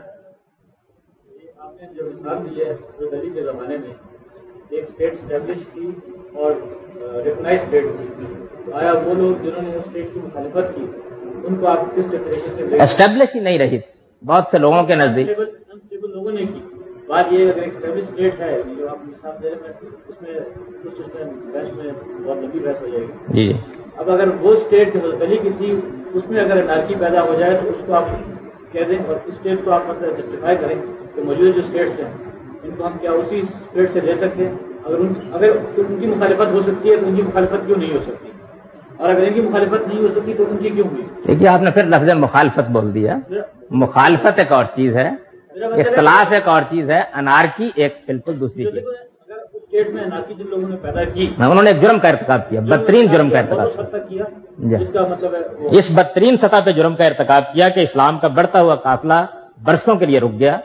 آپ نے جو مثال دی ہے جو دہلی کے زمانے میں ایک اسٹیٹ اسٹیبلش کی اور ریکگنائز اسٹیٹ تھی، آیا وہ لوگ جنہوں نے اس اسٹیٹ کی مخالفت کی ان کو آپ کس ڈیفینیشن سے اسٹیبلش ہی نہیں رہی بہت سے لوگوں کے نزدیک، انسٹیبل لوگوں نے کی بات یہ اگر ایک اسٹیبلش اسٹیٹ ہے جو آپ مثال دے رہے ہیں اس میں بحث میں بہت لمبی بحث ہو جائے گی۔ جی اب اگر وہ اسٹیٹ جو دہلی کی تھی اس میں اگر انارکی پیدا ہو جائے تو اس کو آپ کہہ دیں اور اس اسٹیٹ کو آپ مطلب جسٹیفائی کریں کہ موجودہ جو اسٹیٹس ہیں ان کو ہم کیا اسی اسٹیٹ سے لے سکتے ہیں، اگر ان کی مخالفت ہو سکتی ہے تو ان کی مخالفت کیوں نہیں ہو سکتی، اور اگر ان کی مخالفت نہیں ہو سکتی تو ان کی کیوں ہوئی؟ دیکھیے آپ نے پھر لفظ مخالفت بول دیا، مخالفت ایک اور چیز ہے، اختلاف ایک اور چیز ہے، انارکی ایک بالکل دوسری چیز۔ اگر اس اسٹیٹ میں انارکی جن لوگوں نے پیدا کی انہوں نے ایک جرم کا ارتکاب کیا، بدترین جرم کا ارتکاب کیا، کیا، اس کا مطلب ہے اس بدترین سطح پہ جرم کا ارتکاب کیا کہ اسلام کا بڑھتا ہوا قافلہ برسوں کے لیے رک گیا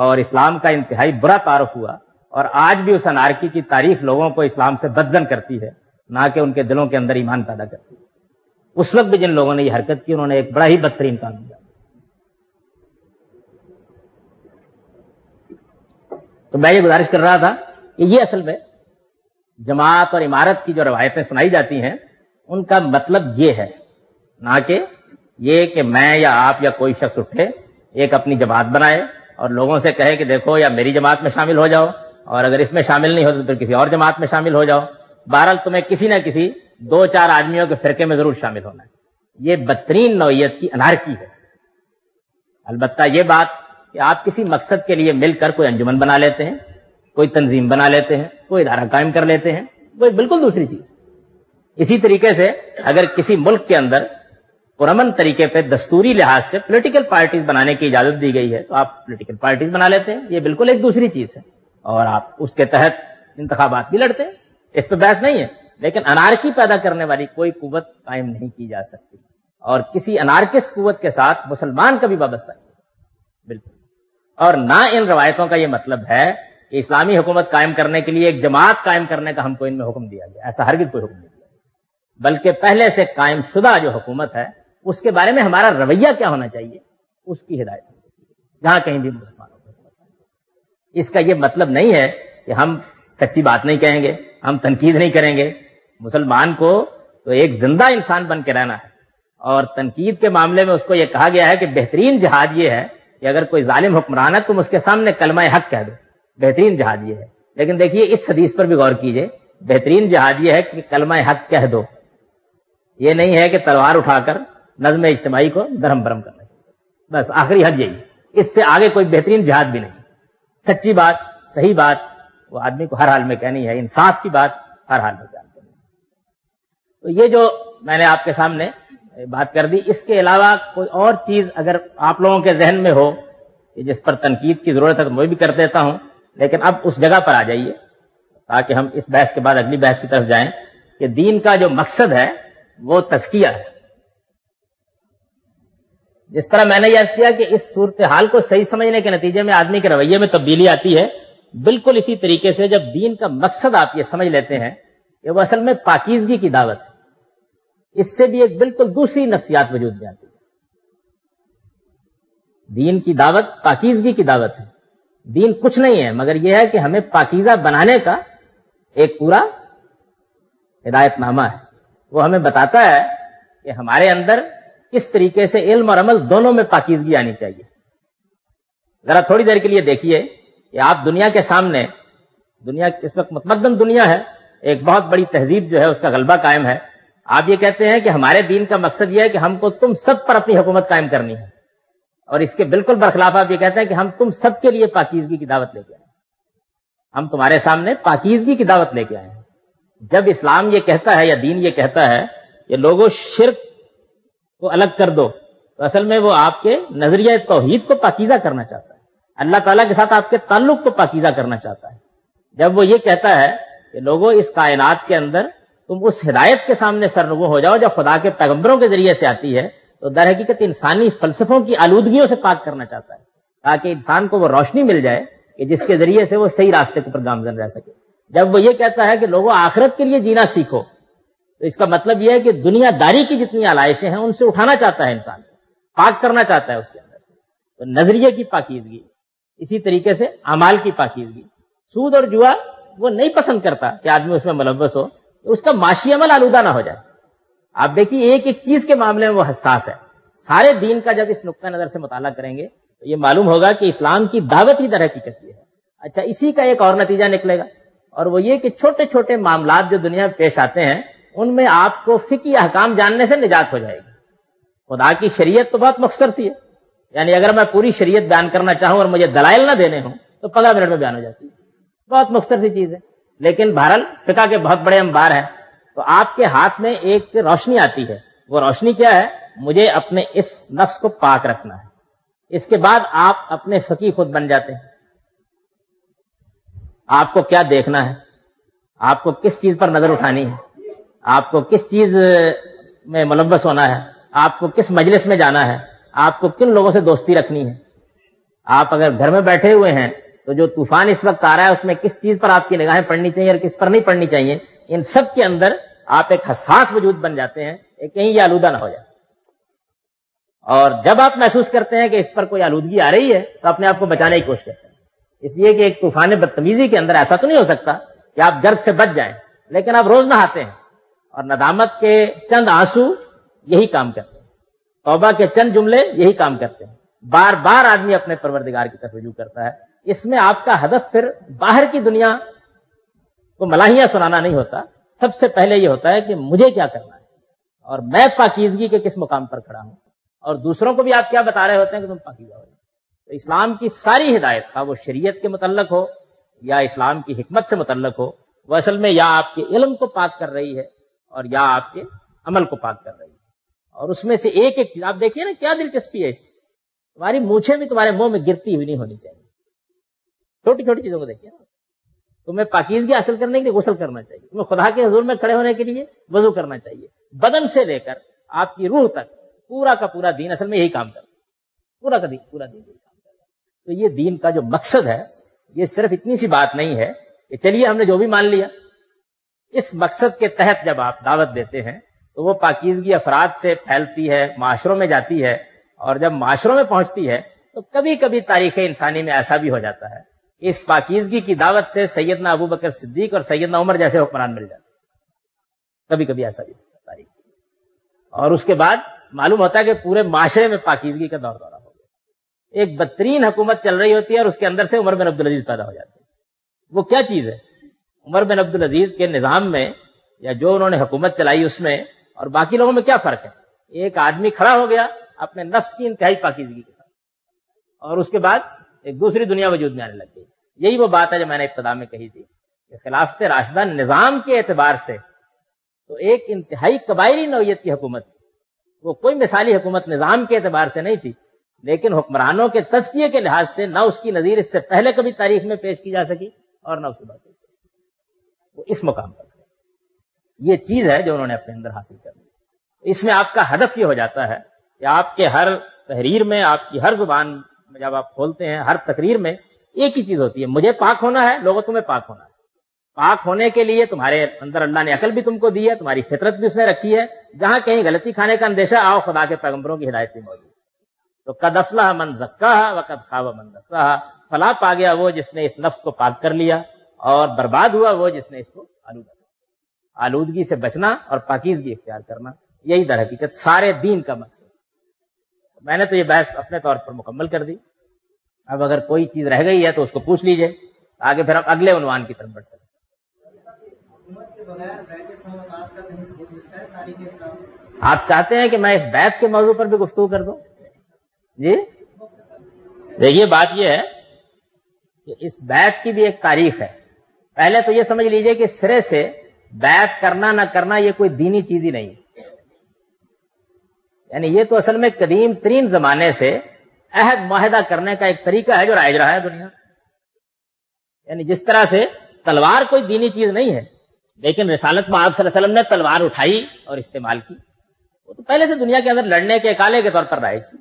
اور اسلام کا انتہائی برا تعارف ہوا، اور آج بھی اس انارکی کی تاریخ لوگوں کو اسلام سے بدظن کرتی ہے، نہ کہ ان کے دلوں کے اندر ایمان پیدا کرتی ہے۔ اس وقت بھی جن لوگوں نے یہ حرکت کی انہوں نے ایک بڑا ہی بدترین کام کیا۔ تو میں یہ گزارش کر رہا تھا کہ یہ اصل میں جماعت اور امارت کی جو روایتیں سنائی جاتی ہیں ان کا مطلب یہ ہے، نہ کہ یہ کہ میں یا آپ یا کوئی شخص اٹھے ایک اپنی جماعت بنائے اور لوگوں سے کہے کہ دیکھو یا میری جماعت میں شامل ہو جاؤ، اور اگر اس میں شامل نہیں ہوتے تو پھر کسی اور جماعت میں شامل ہو جاؤ، بہرحال تمہیں کسی نہ کسی 2-4 آدمیوں کے فرقے میں ضرور شامل ہونا ہے۔ یہ بدترین نوعیت کی انارکی ہے۔ البتہ یہ بات کہ آپ کسی مقصد کے لیے مل کر کوئی انجمن بنا لیتے ہیں، کوئی تنظیم بنا لیتے ہیں، کوئی ادارہ قائم کر لیتے ہیں، وہ بالکل دوسری چیز۔ اسی طریقے سے اگر کسی ملک کے اندر پرامن طریقے پہ دستوری لحاظ سے پولیٹیکل پارٹیز بنانے کی اجازت دی گئی ہے تو آپ پولیٹیکل پارٹیز بنا لیتے ہیں، یہ بالکل ایک دوسری چیز ہے، اور آپ اس کے تحت انتخابات بھی لڑتے ہیں، اس پہ بحث نہیں ہے۔ لیکن انارکی پیدا کرنے والی کوئی قوت قائم نہیں کی جا سکتی، اور کسی انارکسٹ قوت کے ساتھ مسلمان کبھی وابستہ نہیں، بالکل۔ اور نہ ان روایتوں کا یہ مطلب ہے کہ اسلامی حکومت قائم کرنے کے لیے ایک جماعت قائم کرنے کا ہم کو ان میں حکم دیا گیا، ایسا ہرگز کوئی حکم نہیں دیا گیا، بلکہ پہلے سے قائم شدہ جو حکومت ہے اس کے بارے میں ہمارا رویہ کیا ہونا چاہیے اس کی ہدایت جہاں کہیں بھی مسلمانوں کو۔ اس کا یہ مطلب نہیں ہے کہ ہم سچی بات نہیں کہیں گے، ہم تنقید نہیں کریں گے۔ مسلمان کو تو ایک زندہ انسان بن کے رہنا ہے، اور تنقید کے معاملے میں اس کو یہ کہا گیا ہے کہ بہترین جہاد یہ ہے کہ اگر کوئی ظالم حکمران ہے تم اس کے سامنے کلمہ حق کہہ دو، بہترین جہاد یہ ہے۔ لیکن دیکھیے اس حدیث پر بھی غور کیجئے، بہترین جہاد یہ ہے کہ کلمہ حق کہہ دو، یہ نہیں ہے کہ تلوار اٹھا کر نظم اجتماعی کو درہم برہم کرنا، بس آخری حد یہی، اس سے آگے کوئی بہترین جہاد بھی نہیں۔ سچی بات، صحیح بات وہ آدمی کو ہر حال میں کہنی ہے، انصاف کی بات ہر حال میں کرنی ہے۔ تو یہ جو میں نے آپ کے سامنے بات کر دی، اس کے علاوہ کوئی اور چیز اگر آپ لوگوں کے ذہن میں ہو جس پر تنقید کی ضرورت ہے تو میں بھی کر دیتا ہوں، لیکن اب اس جگہ پر آ جائیے تاکہ ہم اس بحث کے بعد اگلی بحث کی طرف جائیں کہ دین کا جو مقصد ہے وہ تزکیہ ہے۔ جس طرح میں نے یہ عرض کیا کہ اس صورتحال کو صحیح سمجھنے کے نتیجے میں آدمی کے رویے میں تبدیلی آتی ہے، بالکل اسی طریقے سے جب دین کا مقصد آپ یہ سمجھ لیتے ہیں کہ وہ اصل میں پاکیزگی کی دعوت ہے، اس سے بھی ایک بالکل دوسری نفسیات وجود میں آتی ہے۔ دین کی دعوت پاکیزگی کی دعوت ہے، دین کچھ نہیں ہے مگر یہ ہے کہ ہمیں پاکیزہ بنانے کا ایک پورا ہدایت نامہ ہے۔ وہ ہمیں بتاتا ہے کہ ہمارے اندر کس طریقے سے علم اور عمل دونوں میں پاکیزگی آنی چاہیے۔ ذرا تھوڑی دیر کے لیے دیکھیے کہ آپ دنیا کے سامنے، دنیا اس وقت متمدن دنیا ہے، ایک بہت بڑی تہذیب جو ہے اس کا غلبہ قائم ہے، آپ یہ کہتے ہیں کہ ہمارے دین کا مقصد یہ ہے کہ ہم کو تم سب پر اپنی حکومت قائم کرنی ہے، اور اس کے بالکل برخلاف آپ یہ کہتے ہیں کہ ہم تم سب کے لیے پاکیزگی کی دعوت لے کے آئے ہیں، ہم تمہارے سامنے پاکیزگی کی دعوت لے کے آئے ہیں۔ جب اسلام یہ کہتا ہے یا دین یہ کہتا ہے کہ لوگوں شرک کو الگ کر دو، تو اصل میں وہ آپ کے نظریہ توحید کو پاکیزہ کرنا چاہتا ہے، اللہ تعالیٰ کے ساتھ آپ کے تعلق کو پاکیزہ کرنا چاہتا ہے۔ جب وہ یہ کہتا ہے کہ لوگوں اس کائنات کے اندر تم اس ہدایت کے سامنے سرنگو ہو جاؤ جو خدا کے پیغمبروں کے ذریعے سے آتی ہے، تو در حقیقت انسانی فلسفوں کی آلودگیوں سے پاک کرنا چاہتا ہے تاکہ انسان کو وہ روشنی مل جائے کہ جس کے ذریعے سے وہ صحیح راستے پر گامزن رہ سکے۔ جب وہ یہ کہتا ہے کہ لوگوں آخرت کے لیے جینا سیکھو، تو اس کا مطلب یہ ہے کہ دنیا داری کی جتنی علائشیں ہیں ان سے اٹھانا چاہتا ہے، انسان پاک کرنا چاہتا ہے اس کے اندر سے۔ تو نظریے کی پاکیزگی، اسی طریقے سے اعمال کی پاکیزگی۔ سود اور جوا وہ نہیں پسند کرتا کہ آدمی اس میں ملوث ہو، اس کا معاشی عمل آلودہ نہ ہو جائے۔ آپ دیکھیے ایک ایک چیز کے معاملے میں وہ حساس ہے۔ سارے دین کا جب اس نقطہ نظر سے مطالعہ کریں گے تو یہ معلوم ہوگا کہ اسلام کی دعوت ہی در حقیقت یہ ہے۔ اچھا، اسی کا ایک اور نتیجہ نکلے گا، اور وہ یہ کہ چھوٹے چھوٹے معاملات جو دنیا میں پیش آتے ہیں ان میں آپ کو فقہی احکام جاننے سے نجات ہو جائے گی۔ خدا کی شریعت تو بہت مختصر سی ہے، یعنی اگر میں پوری شریعت بیان کرنا چاہوں اور مجھے دلائل نہ دینے ہوں تو 15 منٹ میں بیان ہو جاتی ہے، بہت مختصر سی چیز ہے۔ لیکن بہرحال فقہ کے بہت بڑے انبار ہیں، تو آپ کے ہاتھ میں ایک روشنی آتی ہے۔ وہ روشنی کیا ہے؟ مجھے اپنے اس نفس کو پاک رکھنا ہے۔ اس کے بعد آپ اپنے فقیہ خود بن جاتے ہیں۔ آپ کو کیا دیکھنا ہے، آپ کو کس چیز پر نظر اٹھانی ہے، آپ کو کس چیز میں ملوث ہونا ہے، آپ کو کس مجلس میں جانا ہے، آپ کو کن لوگوں سے دوستی رکھنی ہے۔ آپ اگر گھر میں بیٹھے ہوئے ہیں تو جو طوفان اس وقت آ رہا ہے اس میں کس چیز پر آپ کی نگاہیں پڑنی چاہیے اور کس پر نہیں پڑنی چاہیے، ان سب کے اندر آپ ایک حساس وجود بن جاتے ہیں کہ کہیں یہ آلودہ نہ ہو جائے۔ اور جب آپ محسوس کرتے ہیں کہ اس پر کوئی آلودگی آ رہی ہے تو اپنے آپ کو بچانے کی کوشش کرتے ہیں، اس لیے کہ ایک طوفان بدتمیزی کے اندر ایسا تو نہیں ہو سکتا کہ آپ گرد سے بچ جائیں، لیکن آپ روز نہاتے ہیں اور ندامت کے چند آنسو یہی کام کرتے ہیں، توبہ کے چند جملے یہی کام کرتے ہیں، بار بار آدمی اپنے پروردگار کی طرف رجوع کرتا ہے۔ اس میں آپ کا ہدف پھر باہر کی دنیا کو ملاحیاں سنانا نہیں ہوتا، سب سے پہلے یہ ہوتا ہے کہ مجھے کیا کرنا ہے اور میں پاکیزگی کے کس مقام پر کھڑا ہوں، اور دوسروں کو بھی آپ کیا بتا رہے ہوتے ہیں کہ تم پاکیزہ ہو۔ تو اسلام کی ساری ہدایت، خواہ وہ شریعت کے متعلق ہو یا اسلام کی حکمت سے متعلق ہو، وہ اصل میں یا آپ کے علم کو پاک کر رہی ہے اور یا آپ کے عمل کو پاک کر رہی ہے۔ اور اس میں سے ایک ایک چیز آپ دیکھیے نا، کیا دلچسپی ہے اس، تمہاری مونچھیں بھی تمہارے منہ میں گرتی ہوئی نہیں ہونی چاہیے. چھوٹی چھوٹی چیزوں کو دیکھیے نا. تمہیں پاکیزگی حاصل کرنے کے لیے غسل کرنا چاہیے، تمہیں خدا کے حضور میں کھڑے ہونے کے لیے وضو کرنا چاہیے. بدن سے لے کر آپ کی روح تک پورا کا پورا دین اصل میں یہی کام کرتا ہے. پورا دین یہی کام کرتا ہے. تو یہ دین کا جو مقصد ہے، یہ صرف اتنی سی بات نہیں ہے کہ چلیے ہم نے جو بھی مان لیا. اس مقصد کے تحت جب آپ دعوت دیتے ہیں تو وہ پاکیزگی افراد سے پھیلتی ہے، معاشروں میں جاتی ہے، اور جب معاشروں میں پہنچتی ہے تو کبھی کبھی تاریخ انسانی میں ایسا بھی ہو جاتا ہے کہ اس پاکیزگی کی دعوت سے سیدنا ابو بکر صدیق اور سیدنا عمر جیسے حکمران مل جاتے ہیں. کبھی کبھی ایسا بھی ہوتا ہے تاریخ. اور اس کے بعد معلوم ہوتا ہے کہ پورے معاشرے میں پاکیزگی کا دور دورہ ہو گیا. ایک بدترین حکومت چل رہی ہوتی ہے اور اس کے اندر سے عمر بن عبدالعزیز پیدا ہو جاتے ہیں. وہ کیا چیز ہے؟ عمر بن عبدالعزیز کے نظام میں یا جو انہوں نے حکومت چلائی اس میں اور باقی لوگوں میں کیا فرق ہے؟ ایک آدمی کھڑا ہو گیا اپنے نفس کی انتہائی پاکیزگی کے ساتھ، اور اس کے بعد ایک دوسری دنیا وجود میں آنے لگ گئی. یہی وہ بات ہے جو میں نے ابتدا میں کہی تھی کہ خلافت راشدہ نظام کے اعتبار سے تو ایک انتہائی قبائلی نوعیت کی حکومت تھی. وہ کوئی مثالی حکومت نظام کے اعتبار سے نہیں تھی، لیکن حکمرانوں کے تزکیے کے لحاظ سے نہ اس کی نظیر اس سے پہلے کبھی تاریخ میں پیش کی جا سکی اور نہ اس کے بعد. وہ اس مقام پر یہ چیز ہے جو انہوں نے اپنے اندر حاصل کر لی. اس میں آپ کا ہدف یہ ہو جاتا ہے کہ آپ کے ہر تحریر میں، آپ کی ہر زبان میں جب آپ کھولتے ہیں، ہر تقریر میں ایک ہی چیز ہوتی ہے، مجھے پاک ہونا ہے، لوگوں تمہیں پاک ہونا ہے. پاک ہونے کے لیے تمہارے اندر اللہ نے عقل بھی تم کو دی ہے، تمہاری فطرت بھی اس نے رکھی ہے. جہاں کہیں غلطی کھانے کا اندیشہ، آؤ خدا کے پیغمبروں کی ہدایت بھی موجود. تو قد افلح من زکاہا وقد خاب من دساہا. فلاح پا گیا وہ جس نے اس نفس کو پاک کر لیا، اور برباد ہوا وہ جس نے اس کو آلودہ کیا. آلودگی سے بچنا اور پاکیزگی اختیار کرنا، یہی در حقیقت سارے دین کا مقصد. میں نے تو یہ بحث اپنے طور پر مکمل کر دی. اب اگر کوئی چیز رہ گئی ہے تو اس کو پوچھ لیجئے، آگے پھر ہم اگلے عنوان کی طرف بڑھ سکتے. آپ چاہتے ہیں کہ میں اس بیعت کے موضوع پر بھی گفتگو کر دوں؟ جی دیکھیے، بات یہ ہے کہ اس بیعت کی بھی ایک تاریخ ہے. پہلے تو یہ سمجھ لیجئے کہ سرے سے بیعت کرنا نہ کرنا یہ کوئی دینی چیز ہی نہیں. یعنی یہ تو اصل میں قدیم ترین زمانے سے عہد معاہدہ کرنے کا ایک طریقہ ہے جو رائج رہا ہے دنیا. یعنی جس طرح سے تلوار کوئی دینی چیز نہیں ہے، لیکن رسالت میں آپ صلی اللہ علیہ وسلم نے تلوار اٹھائی اور استعمال کی. وہ تو پہلے سے دنیا کے اندر لڑنے کے اکالے کے طور پر رائج تھی.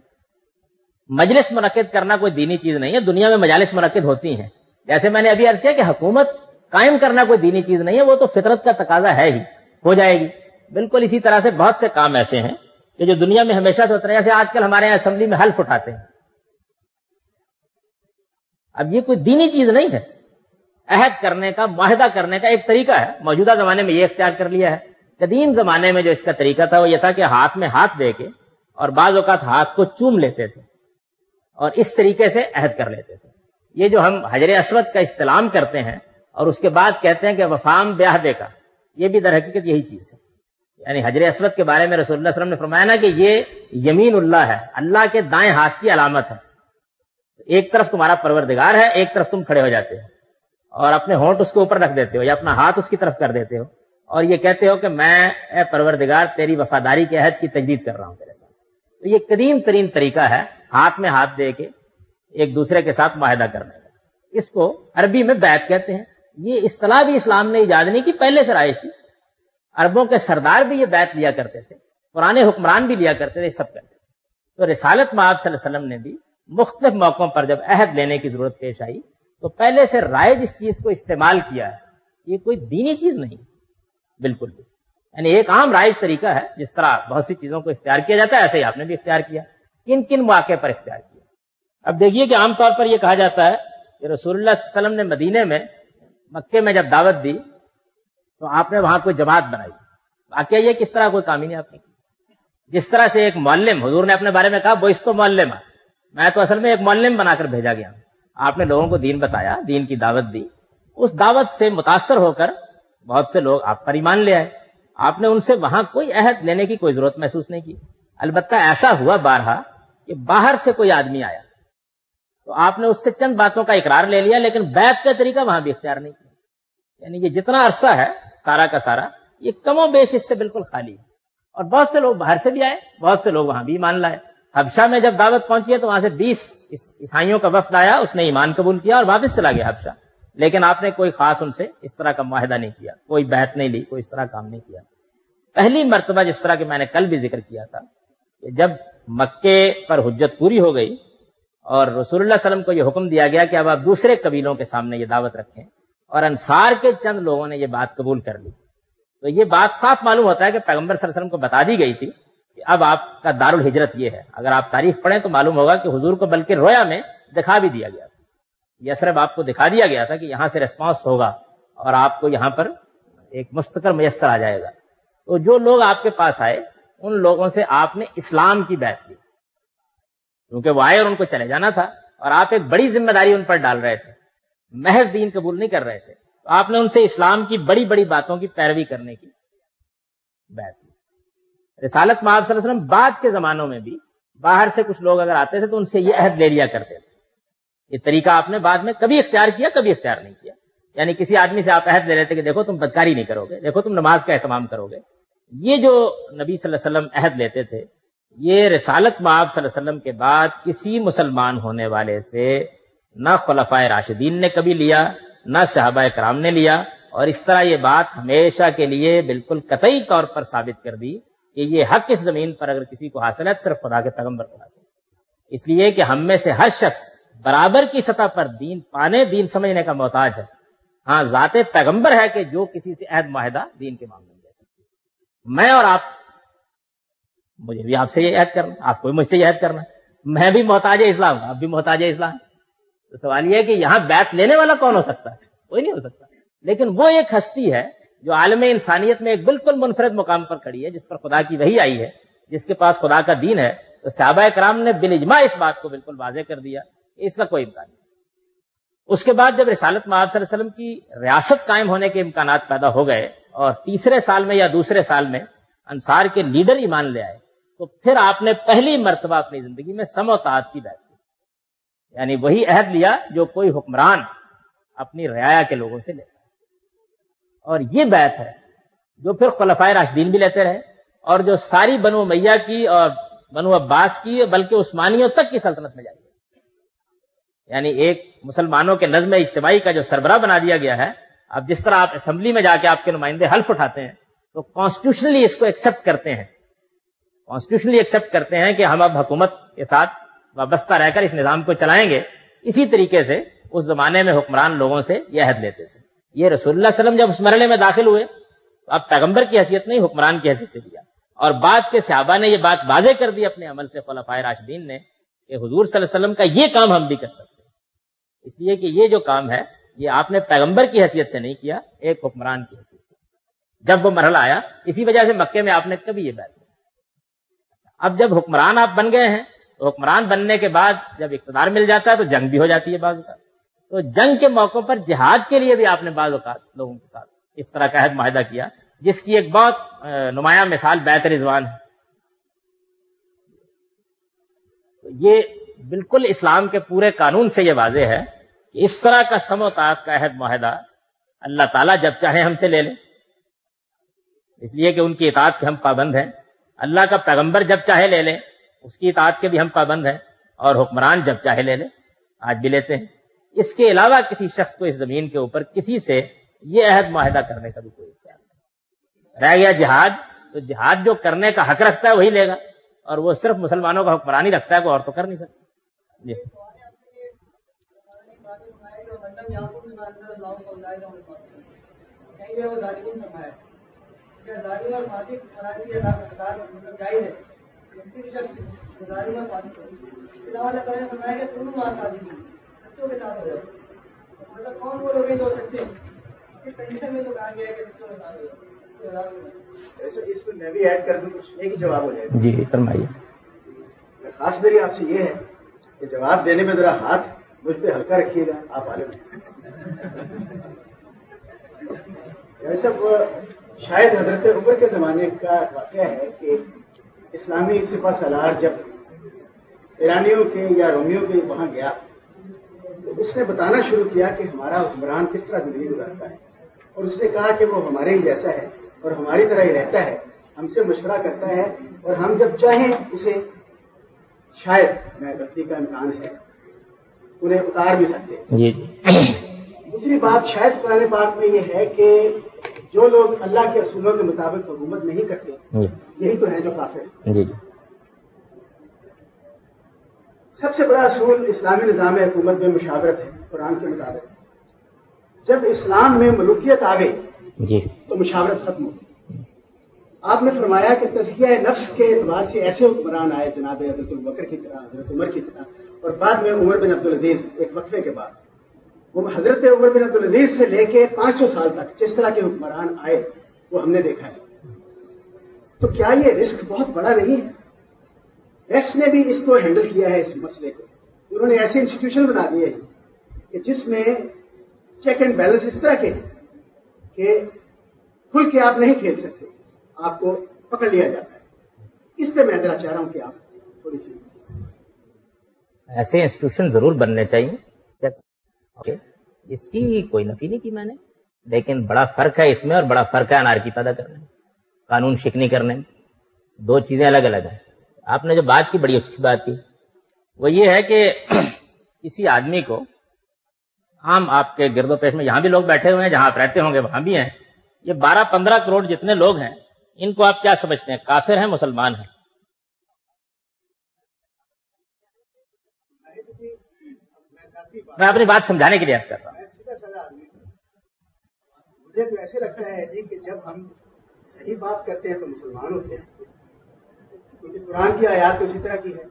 مجلس منعقد کرنا کوئی دینی چیز نہیں ہے. دنیا میں مجالس منعقد ہوتی ہیں. جیسے میں نے ابھی عرض کیا کہ حکومت قائم کرنا کوئی دینی چیز نہیں ہے، وہ تو فطرت کا تقاضا ہے ہی، ہو جائے گی. بالکل اسی طرح سے بہت سے کام ایسے ہیں کہ جو دنیا میں ہمیشہ سے ہوتے ہیں. جیسے آج کل ہمارے یہاں اسمبلی میں حلف اٹھاتے ہیں. اب یہ کوئی دینی چیز نہیں ہے. عہد کرنے کا، معاہدہ کرنے کا ایک طریقہ ہے. موجودہ زمانے میں یہ اختیار کر لیا ہے. قدیم زمانے میں جو اس کا طریقہ تھا وہ یہ تھا کہ ہاتھ میں ہاتھ دے کے اور بعض اوقات ہاتھ کو چوم لیتے تھے اور اس طریقے سے عہد کر لیتے تھے. یہ جو ہم حجر اسود کا استلام کرتے ہیں اور اس کے بعد کہتے ہیں کہ وفام بعہدے کا، یہ بھی در حقیقت یہی چیز ہے. یعنی حجر اسود کے بارے میں رسول اللہ صلی اللہ علیہ وسلم نے فرمایا نا کہ یہ یمین اللہ ہے، اللہ کے دائیں ہاتھ کی علامت ہے. ایک طرف تمہارا پروردگار ہے، ایک طرف تم کھڑے ہو جاتے ہو اور اپنے ہونٹ اس کے اوپر رکھ دیتے ہو یا اپنا ہاتھ اس کی طرف کر دیتے ہو اور یہ کہتے ہو کہ میں اے پروردگار تیری وفاداری کے عہد کی تجدید کر رہا ہوں تیرے ساتھ. تو یہ قدیم ترین طریقہ ہے ہاتھ میں ہاتھ دے کے ایک دوسرے کے ساتھ معاہدہ کرنے کا. اس کو عربی میں بیعت کہتے ہیں. یہ اصطلاح بھی اسلام نے ایجاد نہیں کی، پہلے سے رائج تھی. عربوں کے سردار بھی یہ بیعت لیا کرتے تھے، پرانے حکمران بھی لیا کرتے تھے، سب کرتے تھے. تو رسالت میں آپ صلی اللہ علیہ وسلم نے بھی مختلف موقعوں پر جب عہد لینے کی ضرورت پیش آئی تو پہلے سے رائج اس چیز کو استعمال کیا ہے. یہ کوئی دینی چیز نہیں بالکل بھی. یعنی ایک عام رائج طریقہ ہے. جس طرح بہت سی چیزوں کو اختیار کیا جاتا ہے ایسے ہی آپ نے بھی اختیار کیا. کن کن مواقع پر اختیار کیا؟ اب دیکھیے کہ عام طور پر یہ کہا جاتا ہے کہ رسول اللہ صلی اللہ علیہ وسلم نے مدینے میں، مکے میں جب دعوت دی تو آپ نے وہاں کوئی جماعت بنائی. واقعہ یہ کس طرح کوئی کام ہی نہیں آپ نے. جس طرح سے ایک معلم، حضور نے اپنے بارے میں کہا بوئستو معلم، میں تو اصل میں ایک معلم بنا کر بھیجا گیا. آپ نے لوگوں کو دین بتایا، دین کی دعوت دی. اس دعوت سے متاثر ہو کر بہت سے لوگ آپ پر ایمان لے آئے. آپ نے ان سے وہاں کوئی عہد لینے کی کوئی ضرورت محسوس نہیں کی. البتہ ایسا ہوا بارہا کہ باہر سے کوئی آدمی آیا تو آپ نے اس سے چند باتوں کا اقرار لے لیا، لیکن بیعت کا طریقہ وہاں بھی اختیار نہیں کیا. یعنی یہ جتنا عرصہ ہے سارا کا سارا یہ کم و بیش اس سے بالکل خالی ہے. اور بہت سے لوگ باہر سے بھی آئے, بہت سے لوگ وہاں بھی ایمان لائے. حبشہ میں جب دعوت پہنچی ہے تو وہاں سے 20 عیسائیوں کا وفد آیا, اس نے ایمان قبول کیا اور واپس چلا گیا حبشہ. لیکن آپ نے کوئی خاص ان سے اس طرح کا معاہدہ نہیں کیا, کوئی بیعت نہیں لی, کوئی اس طرح کام نہیں کیا. پہلی مرتبہ جس طرح کہ میں نے کل بھی ذکر کیا تھا کہ جب مکے پر حجت پوری ہو گئی اور رسول اللہ صلی اللہ علیہ وسلم کو یہ حکم دیا گیا کہ اب آپ دوسرے قبیلوں کے سامنے یہ دعوت رکھیں, اور انصار کے چند لوگوں نے یہ بات قبول کر لی, تو یہ بات صاف معلوم ہوتا ہے کہ پیغمبر صلی اللہ علیہ وسلم کو بتا دی گئی تھی کہ اب آپ کا دارالہجرت یہ ہے. اگر آپ تاریخ پڑھیں تو معلوم ہوگا کہ حضور کو بلکہ رویا میں دکھا بھی دیا گیا تھا, یثرب آپ کو دکھا دیا گیا تھا کہ یہاں سے ریسپانس ہوگا اور آپ کو یہاں پر ایک مستقر میسر آ جائے گا. تو جو لوگ آپ کے پاس آئے ان لوگوں سے آپ نے اسلام کی بیعت لی, کیونکہ وہ آئے اور ان کو چلے جانا تھا اور آپ ایک بڑی ذمہ داری ان پر ڈال رہے تھے, محض دین قبول نہیں کر رہے تھے. تو آپ نے ان سے اسلام کی بڑی بڑی باتوں کی پیروی کرنے کی بیعت لی. رسالت میں آپ صلی اللہ علیہ وسلم بعد کے زمانوں میں بھی باہر سے کچھ لوگ اگر آتے تھے تو ان سے یہ عہد لے لیا کرتے تھے. یہ طریقہ آپ نے بعد میں کبھی اختیار کیا, کبھی اختیار نہیں کیا. یعنی کسی آدمی سے آپ عہد لے لیتے کہ دیکھو تم بدکاری نہیں کرو گے, دیکھو تم نماز کا اہتمام کرو گے. یہ جو نبی صلی اللہ علیہ وسلم عہد لیتے تھے, یہ رسالت مآب صلی اللہ علیہ وسلم کے بعد کسی مسلمان ہونے والے سے نہ خلفائے راشدین نے کبھی لیا, نہ صحابہ کرام نے لیا, اور اس طرح یہ بات ہمیشہ کے لیے بالکل قطعی طور پر ثابت کر دی کہ یہ حق اس زمین پر اگر کسی کو حاصل ہے صرف خدا کے پیغمبر کو حاصل ہے. اس لیے کہ ہم میں سے ہر شخص برابر کی سطح پر دین پانے, دین سمجھنے کا محتاج ہے. ہاں, ذات پیغمبر ہے کہ جو کسی سے عہد معاہدہ دین کے معاملے میں دے سکتی ہے. میں اور آپ, مجھے بھی آپ سے یہ عہد کرنا, آپ کو بھی مجھ سے یہ عہد کرنا, میں بھی محتاج اسلام, آپ بھی محتاج اسلام. تو سوال یہ ہے کہ یہاں بیعت لینے والا کون ہو سکتا ہے؟ کوئی نہیں ہو سکتا. لیکن وہ ایک ہستی ہے جو عالم انسانیت میں ایک بالکل منفرد مقام پر کھڑی ہے, جس پر خدا کی وحی آئی ہے, جس کے پاس خدا کا دین ہے. تو صحابہ کرام نے بالاجماع اس بات کو بالکل واضح کر دیا, اس کا کوئی امکان نہیں. اس کے بعد جب رسالت میں آپ صلی اللہ علیہ وسلم کی ریاست قائم ہونے کے امکانات پیدا ہو گئے اور تیسرے سال میں یا دوسرے سال میں انصار کے لیڈر ایمان لے آئے, تو پھر آپ نے پہلی مرتبہ اپنی زندگی میں سمع و طاعت کی بیعت کی. یعنی وہی عہد لیا جو کوئی حکمران اپنی رعایا کے لوگوں سے لیتا ہے. اور یہ بیعت ہے جو پھر خلفائے راشدین بھی لیتے رہے, اور جو ساری بنو امیہ کی اور بنو عباس کی بلکہ عثمانیوں تک کی سلطنت میں جائی. یعنی ایک مسلمانوں کے نظم اجتماعی کا جو سربراہ بنا دیا گیا ہے. اب جس طرح آپ اسمبلی میں جا کے آپ کے نمائندے حلف اٹھاتے ہیں تو کانسٹیٹیوشنلی اس کو ایکسپٹ کرتے ہیں, کانسٹیٹیوشنلی ایکسپٹ کرتے ہیں کہ ہم اب حکومت کے ساتھ وابستہ رہ کر اس نظام کو چلائیں گے. اسی طریقے سے اس زمانے میں حکمران لوگوں سے یہ عہد لیتے تھے. یہ رسول اللہ صلی اللہ علیہ وسلم جب اس مرحلے میں داخل ہوئے تو اب پیغمبر کی حیثیت نہیں, حکمران کی حیثیت سے دیا. اور بعد کے صحابہ نے یہ بات واضح کر دی اپنے عمل سے, خلفائے راشدین نے, کہ حضور صلی اللہ علیہ وسلم کا یہ کام ہم بھی کر سکتے ہیں. اس لیے کہ یہ جو کام ہے یہ آپ نے پیغمبر کی حیثیت سے نہیں کیا, ایک حکمران کی حیثیت سے. جب وہ مرحلہ آیا, اسی وجہ سے مکے میں آپ نے کبھی یہ بیعت نہیں. اب جب حکمران آپ بن گئے ہیں تو حکمران بننے کے بعد جب اقتدار مل جاتا ہے تو جنگ بھی ہو جاتی ہے بعض اوقات. تو جنگ کے موقع پر جہاد کے لیے بھی آپ نے بعض اوقات لوگوں کے ساتھ اس طرح کا عہد معاہدہ کیا, جس کی ایک بہت نمایاں مثال بیعت رضوان ہے. یہ بالکل اسلام کے پورے قانون سے یہ واضح ہے کہ اس طرح کا سمع و طاعت کا عہد معاہدہ اللہ تعالیٰ جب چاہے ہم سے لے لیں, اس لیے کہ ان کی اطاعت کے ہم پابند ہیں. اللہ کا پیغمبر جب چاہے لے لیں, اس کی اطاعت کے بھی ہم پابند ہیں, اور حکمران جب چاہے لے لیں, آج بھی لیتے ہیں. اس کے علاوہ کسی شخص کو اس زمین کے اوپر کسی سے یہ عہد معاہدہ کرنے کا بھی کوئی اختیار نہیں. رہ گیا جہاد, تو جہاد جو کرنے کا حق رکھتا ہے وہی لے گا, اور وہ صرف مسلمانوں کا حکمران ہی رکھتا ہے, کوئی اور تو کر نہیں سکتا. جی اس میں میں بھی ایڈ کر دوں, ایک ہی جواب ہو جائے گا. جی فرمائیے. خاص میری آپ سے یہ ہے کہ جواب دینے میں ذرا ہاتھ مجھ پہ ہلکا رکھیے گا, آپ عالم ایسا. شاید حضرت عمر کے زمانے کا واقعہ ہے کہ اسلامی سپہ سالار جب ایرانیوں کے یا رومیوں کے وہاں گیا تو اس نے بتانا شروع کیا کہ ہمارا حکمران کس طرح زندگی گزارتا ہے, اور اس نے کہا کہ وہ ہمارے ہی جیسا ہے اور ہماری طرح ہی رہتا ہے, ہم سے مشورہ کرتا ہے اور ہم جب چاہیں اسے شاید میں غلطی کا امکان ہے انہیں اتار بھی سکتے ہیں. جی. دوسری بات شاید قرآن پاک میں یہ ہے کہ جو لوگ اللہ کے اصولوں کے مطابق حکومت نہیں کرتے یہی تو ہیں جو کافر ہیں. جی. سب سے بڑا اصول اسلامی نظام حکومت میں مشاورت ہے قرآن کے مطابق. جب اسلام میں ملوکیت آ گئی جی تو مشاورت ختم ہو گئی. آپ نے فرمایا کہ تزکیہ نفس کے اعتبار سے ایسے حکمران آئے جناب حضرت ابوبکر کی طرح, حضرت عمر کی طرح, اور بعد میں عمر بن عبدالعزیز ایک وقفے کے بعد. وہ حضرت عمر بن عبدالعزیز سے لے کے 500 سال تک جس طرح کے حکمران آئے وہ ہم نے دیکھا ہے. تو کیا یہ رسک بہت بڑا نہیں ہے؟ ایس نے بھی اس کو ہینڈل کیا ہے اس مسئلے کو. انہوں نے ایسے انسٹیٹیوشن بنا دیے ہیں کہ جس میں چیک اینڈ بیلنس اس طرح کے کہ کھل کے آپ نہیں کھیل سکتے, آپ کو پکڑ لیا جاتا ہے. اس پہ میں ذرا چاہ رہا ہوں کہ آپ تھوڑی سی ایسے انسٹیٹیوشن ضرور بننے چاہیے. اس کی کوئی نفی نہیں کی میں نے, لیکن بڑا فرق ہے اس میں اور بڑا فرق ہے انارکی پیدا کرنے میں, قانون شکنی کرنے میں. دو چیزیں الگ الگ ہیں. آپ نے جو بات کی بڑی اچھی بات کی, وہ یہ ہے کہ کسی آدمی کو عام آپ کے گرد و پیش میں یہاں بھی لوگ بیٹھے ہوئے ہیں, جہاں آپ رہتے ہوں گے وہاں بھی ہیں, یہ 12-15 کروڑ جتنے لوگ ہیں ان کو آپ کیا سمجھتے ہیں؟ کافر ہیں, مسلمان ہیں؟ میں اپنی بات سمجھانے کے لیے عرض کر رہا ہوں. مجھے تو ایسے لگتا ہے جی کہ جب ہم صحیح بات کرتے ہیں تو مسلمان ہوتے ہیں, کیونکہ قرآن کی آیات تو اسی طرح کی ہے.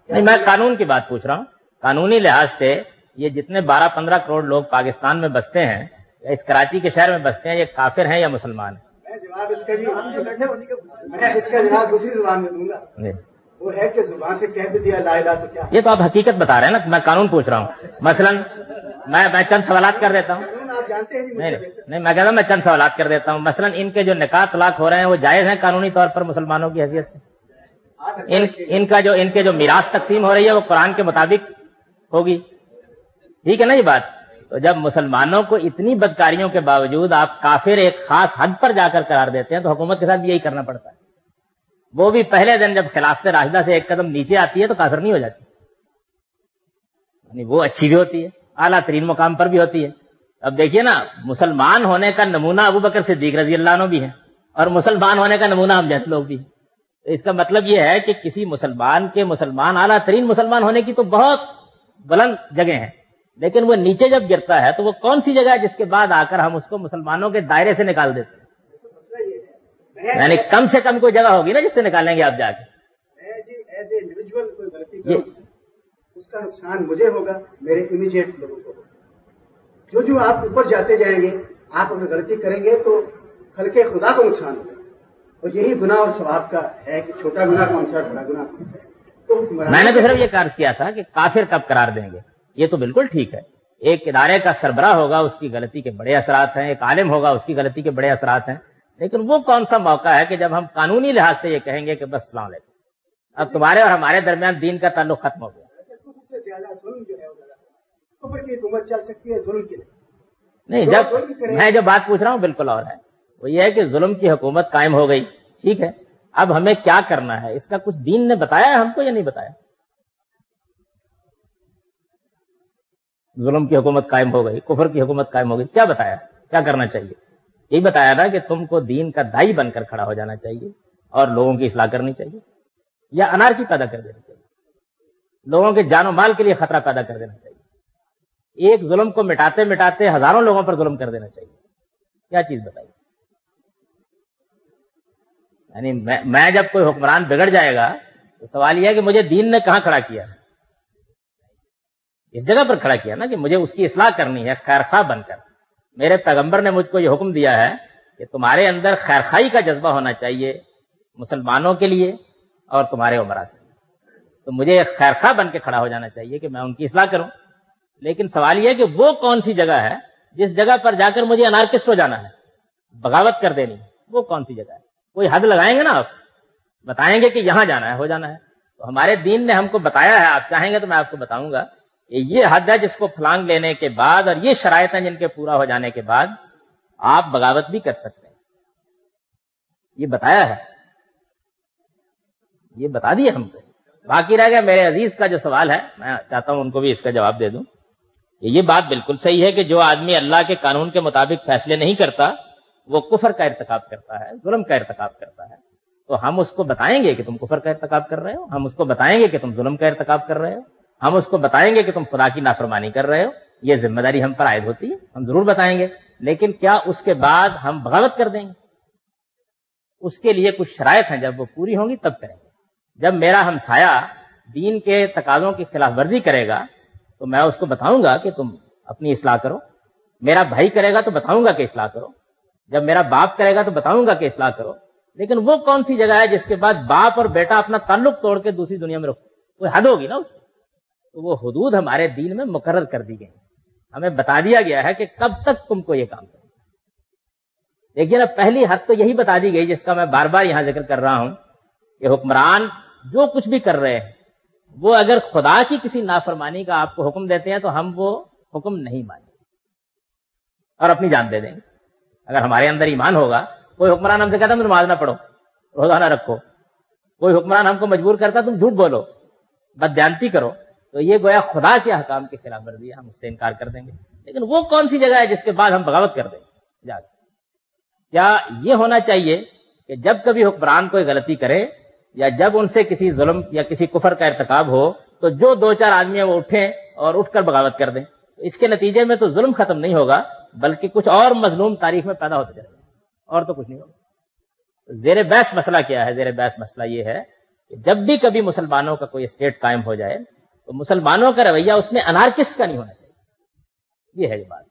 نہیں, میں قانون کی بات پوچھ رہا ہوں. قانونی لحاظ سے یہ جتنے 12-15 کروڑ لوگ پاکستان میں بستے ہیں یا اس کراچی کے شہر میں بستے ہیں, یہ کافر ہیں یا مسلمان ہیں؟ میں جواب اس کا جواب دوسری زبان میں دوں گا. وہ ہے کہ زبان سے کہہ بھی دیا لا الہ تو کیا. یہ تو آپ حقیقت بتا رہے ہیں نا, میں قانون پوچھ رہا ہوں. مثلاً میں چند سوالات کر دیتا ہوں. آپ جانتے ہیں نہیں, میں کہتا ہوں میں چند سوالات کر دیتا ہوں. مثلاً ان کے جو نکاح طلاق ہو رہے ہیں وہ جائز ہیں قانونی طور پر مسلمانوں کی حیثیت سے؟ ان کے جو میراث تقسیم ہو رہی ہے وہ قرآن کے مطابق ہوگی, ٹھیک ہے نا یہ بات. تو جب مسلمانوں کو اتنی بدکاریوں کے باوجود آپ کافر ایک خاص حد پر جا کر قرار دیتے ہیں تو حکومت کے ساتھ بھی یہی کرنا پڑتا ہے. وہ بھی پہلے دن جب خلافت راشدہ سے ایک قدم نیچے آتی ہے تو کافر نہیں ہو جاتی, یعنی وہ اچھی بھی ہوتی ہے, اعلیٰ ترین مقام پر بھی ہوتی ہے. اب دیکھیے نا, مسلمان ہونے کا نمونہ ابوبکر صدیق رضی اللہ عنہ بھی ہے اور مسلمان ہونے کا نمونہ ہم جیسے لوگ بھی ہیں. تو اس کا مطلب یہ ہے کہ کسی مسلمان کے مسلمان اعلیٰ ترین مسلمان ہونے کی تو بہت بلند جگہ ہیں, لیکن وہ نیچے جب گرتا ہے تو وہ کون سی جگہ ہے جس کے بعد آ کر ہم اس کو مسلمانوں کے دائرے سے نکال دیتے ہیں؟ یعنی کم سے کم کوئی جگہ ہوگی نا جس سے نکالیں گے آپ جا کے. اس کا نقصان مجھے ہوگا, میرے امیجیٹ لوگوں کو. جو آپ اوپر جاتے جائیں گے, آپ اگر غلطی کریں گے تو خلق خدا کو نقصان ہوگا. اور یہی گناہ اور ثواب کا ہے کہ چھوٹا گناہ کون سا, بڑا گناہ کون سا ہے. تو میں نے تو صرف یہ عرض کیا تھا کہ کافر کب قرار دیں گے, یہ تو بالکل ٹھیک ہے. ایک ادارے کا سربراہ ہوگا, اس کی غلطی کے بڑے اثرات ہیں. ایک عالم ہوگا, اس کی غلطی کے بڑے اثرات ہیں. لیکن وہ کون سا موقع ہے کہ جب ہم قانونی لحاظ سے یہ کہیں گے کہ بس السلام علیکم, اب تمہارے اور ہمارے درمیان دین کا تعلق ختم ہو گیا. سے زیادہ ظلم جو ہے کفر کی حکومت چل سکتی ہے ظلم کی نہیں. جب میں جو بات پوچھ رہا ہوں بالکل اور ہے, وہ یہ ہے کہ ظلم کی حکومت قائم ہو گئی, ٹھیک ہے, اب ہمیں کیا کرنا ہے اس کا کچھ دین نے بتایا ہے ہم کو یا نہیں بتایا؟ ظلم کی حکومت قائم ہو گئی, کفر کی حکومت قائم ہو گئی, کیا بتایا, کیا کرنا چاہیے؟ یہی بتایا تھا کہ تم کو دین کا دائی بن کر کھڑا ہو جانا چاہیے اور لوگوں کی اصلاح کرنی چاہیے یا انارکی پیدا کر دینا چاہیے, لوگوں کے جان و مال کے لیے خطرہ پیدا کر دینا چاہیے, ایک ظلم کو مٹاتے مٹاتے ہزاروں لوگوں پر ظلم کر دینا چاہیے. کیا چیز بتائیے؟ یعنی میں جب کوئی حکمران بگڑ جائے گا تو سوال یہ ہے کہ مجھے دین نے کہاں کھڑا کیا, اس جگہ پر کھڑا کیا نا کہ مجھے اس کی اصلاح کرنی ہے خیر خواہ بن کر. میرے پیغمبر نے مجھ کو یہ حکم دیا ہے کہ تمہارے اندر خیر خواہی کا جذبہ ہونا چاہیے مسلمانوں کے لیے اور تمہارے عمرا کے لیے. تو مجھے ایک خیر خواہ بن کے کھڑا ہو جانا چاہیے کہ میں ان کی اصلاح کروں. لیکن سوال یہ ہے کہ وہ کون سی جگہ ہے جس جگہ پر جا کر مجھے انارکسٹ ہو جانا ہے, بغاوت کر دینی, وہ کون سی جگہ ہے؟ کوئی حد لگائیں گے نا آپ, بتائیں گے کہ یہاں جانا ہے, ہو جانا ہے. تو ہمارے دین نے ہم کو بتایا ہے, آپ چاہیں گے تو میں آپ کو بتاؤں گا کہ یہ حد ہے جس کو پھلانگ لینے کے بعد اور یہ شرائط ہیں جن کے پورا ہو جانے کے بعد آپ بغاوت بھی کر سکتے ہیں. یہ بتایا ہے. یہ بتا دیے ہم کو. باقی رہ گیا میرے عزیز کا جو سوال ہے، میں چاہتا ہوں ان کو بھی اس کا جواب دے دوں کہ یہ بات بالکل صحیح ہے کہ جو آدمی اللہ کے قانون کے مطابق فیصلے نہیں کرتا وہ کفر کا ارتکاب کرتا ہے، ظلم کا ارتکاب کرتا ہے. تو ہم اس کو بتائیں گے کہ تم کفر کا ارتکاب کر رہے ہو، ہم اس کو بتائیں گے کہ تم ظلم کا ارتکاب کر رہے ہو، ہم اس کو بتائیں گے کہ تم خدا کی نافرمانی کر رہے ہو. یہ ذمہ داری ہم پر عائد ہوتی ہے، ہم ضرور بتائیں گے. لیکن کیا اس کے بعد ہم بغاوت کر دیں گے؟ اس کے لیے کچھ شرائط ہیں، جب وہ پوری ہوں گی تب کریں گے. جب میرا ہمسایہ دین کے تقاضوں کی خلاف ورزی کرے گا تو میں اس کو بتاؤں گا کہ تم اپنی اصلاح کرو. میرا بھائی کرے گا تو بتاؤں گا کہ اصلاح کرو. جب میرا باپ کرے گا تو بتاؤں گا کہ اصلاح کرو. لیکن وہ کون سی جگہ ہے جس کے بعد باپ اور بیٹا اپنا تعلق توڑ کے دوسری دنیا میں رکھو؟ کوئی حد ہوگی نا اس کو. تو وہ حدود ہمارے دین میں مقرر کر دی گئی، ہمیں بتا دیا گیا ہے کہ کب تک تم کو یہ کام کرنا. لیکن اب پہلی حد تو یہی بتا دی گئی جس کا میں بار بار یہاں ذکر کر رہا ہوں کہ حکمران جو کچھ بھی کر رہے ہیں وہ اگر خدا کی کسی نافرمانی کا آپ کو حکم دیتے ہیں تو ہم وہ حکم نہیں مانیں گے اور اپنی جان دے دیں گے. اگر ہمارے اندر ایمان ہوگا، کوئی حکمران ہم سے کہتا تم نماز نہ پڑھو، روزہ نہ رکھو، کوئی حکمران ہم کو مجبور کرتا تم جھوٹ بولو، بددیانتی کرو، تو یہ گویا خدا کے احکام کی خلاف ورزی ہے، ہم اس سے انکار کر دیں گے. لیکن وہ کون سی جگہ ہے جس کے بعد ہم بغاوت کر دیں گے جا کے؟ کیا یہ ہونا چاہیے کہ جب کبھی حکمران کوئی غلطی کرے یا جب ان سے کسی ظلم یا کسی کفر کا ارتکاب ہو تو جو دو چار آدمی ہیں وہ اٹھیں اور اٹھ کر بغاوت کر دیں؟ اس کے نتیجے میں تو ظلم ختم نہیں ہوگا بلکہ کچھ اور مظلوم تاریخ میں پیدا ہوتے جائے گا، اور تو کچھ نہیں ہوگا. زیر بحث مسئلہ کیا ہے؟ زیر بحث مسئلہ یہ ہے کہ جب بھی کبھی مسلمانوں کا کوئی اسٹیٹ قائم ہو جائے تو مسلمانوں کا رویہ اس میں انارکسٹ کا نہیں ہونا چاہیے. یہ ہے یہ بات.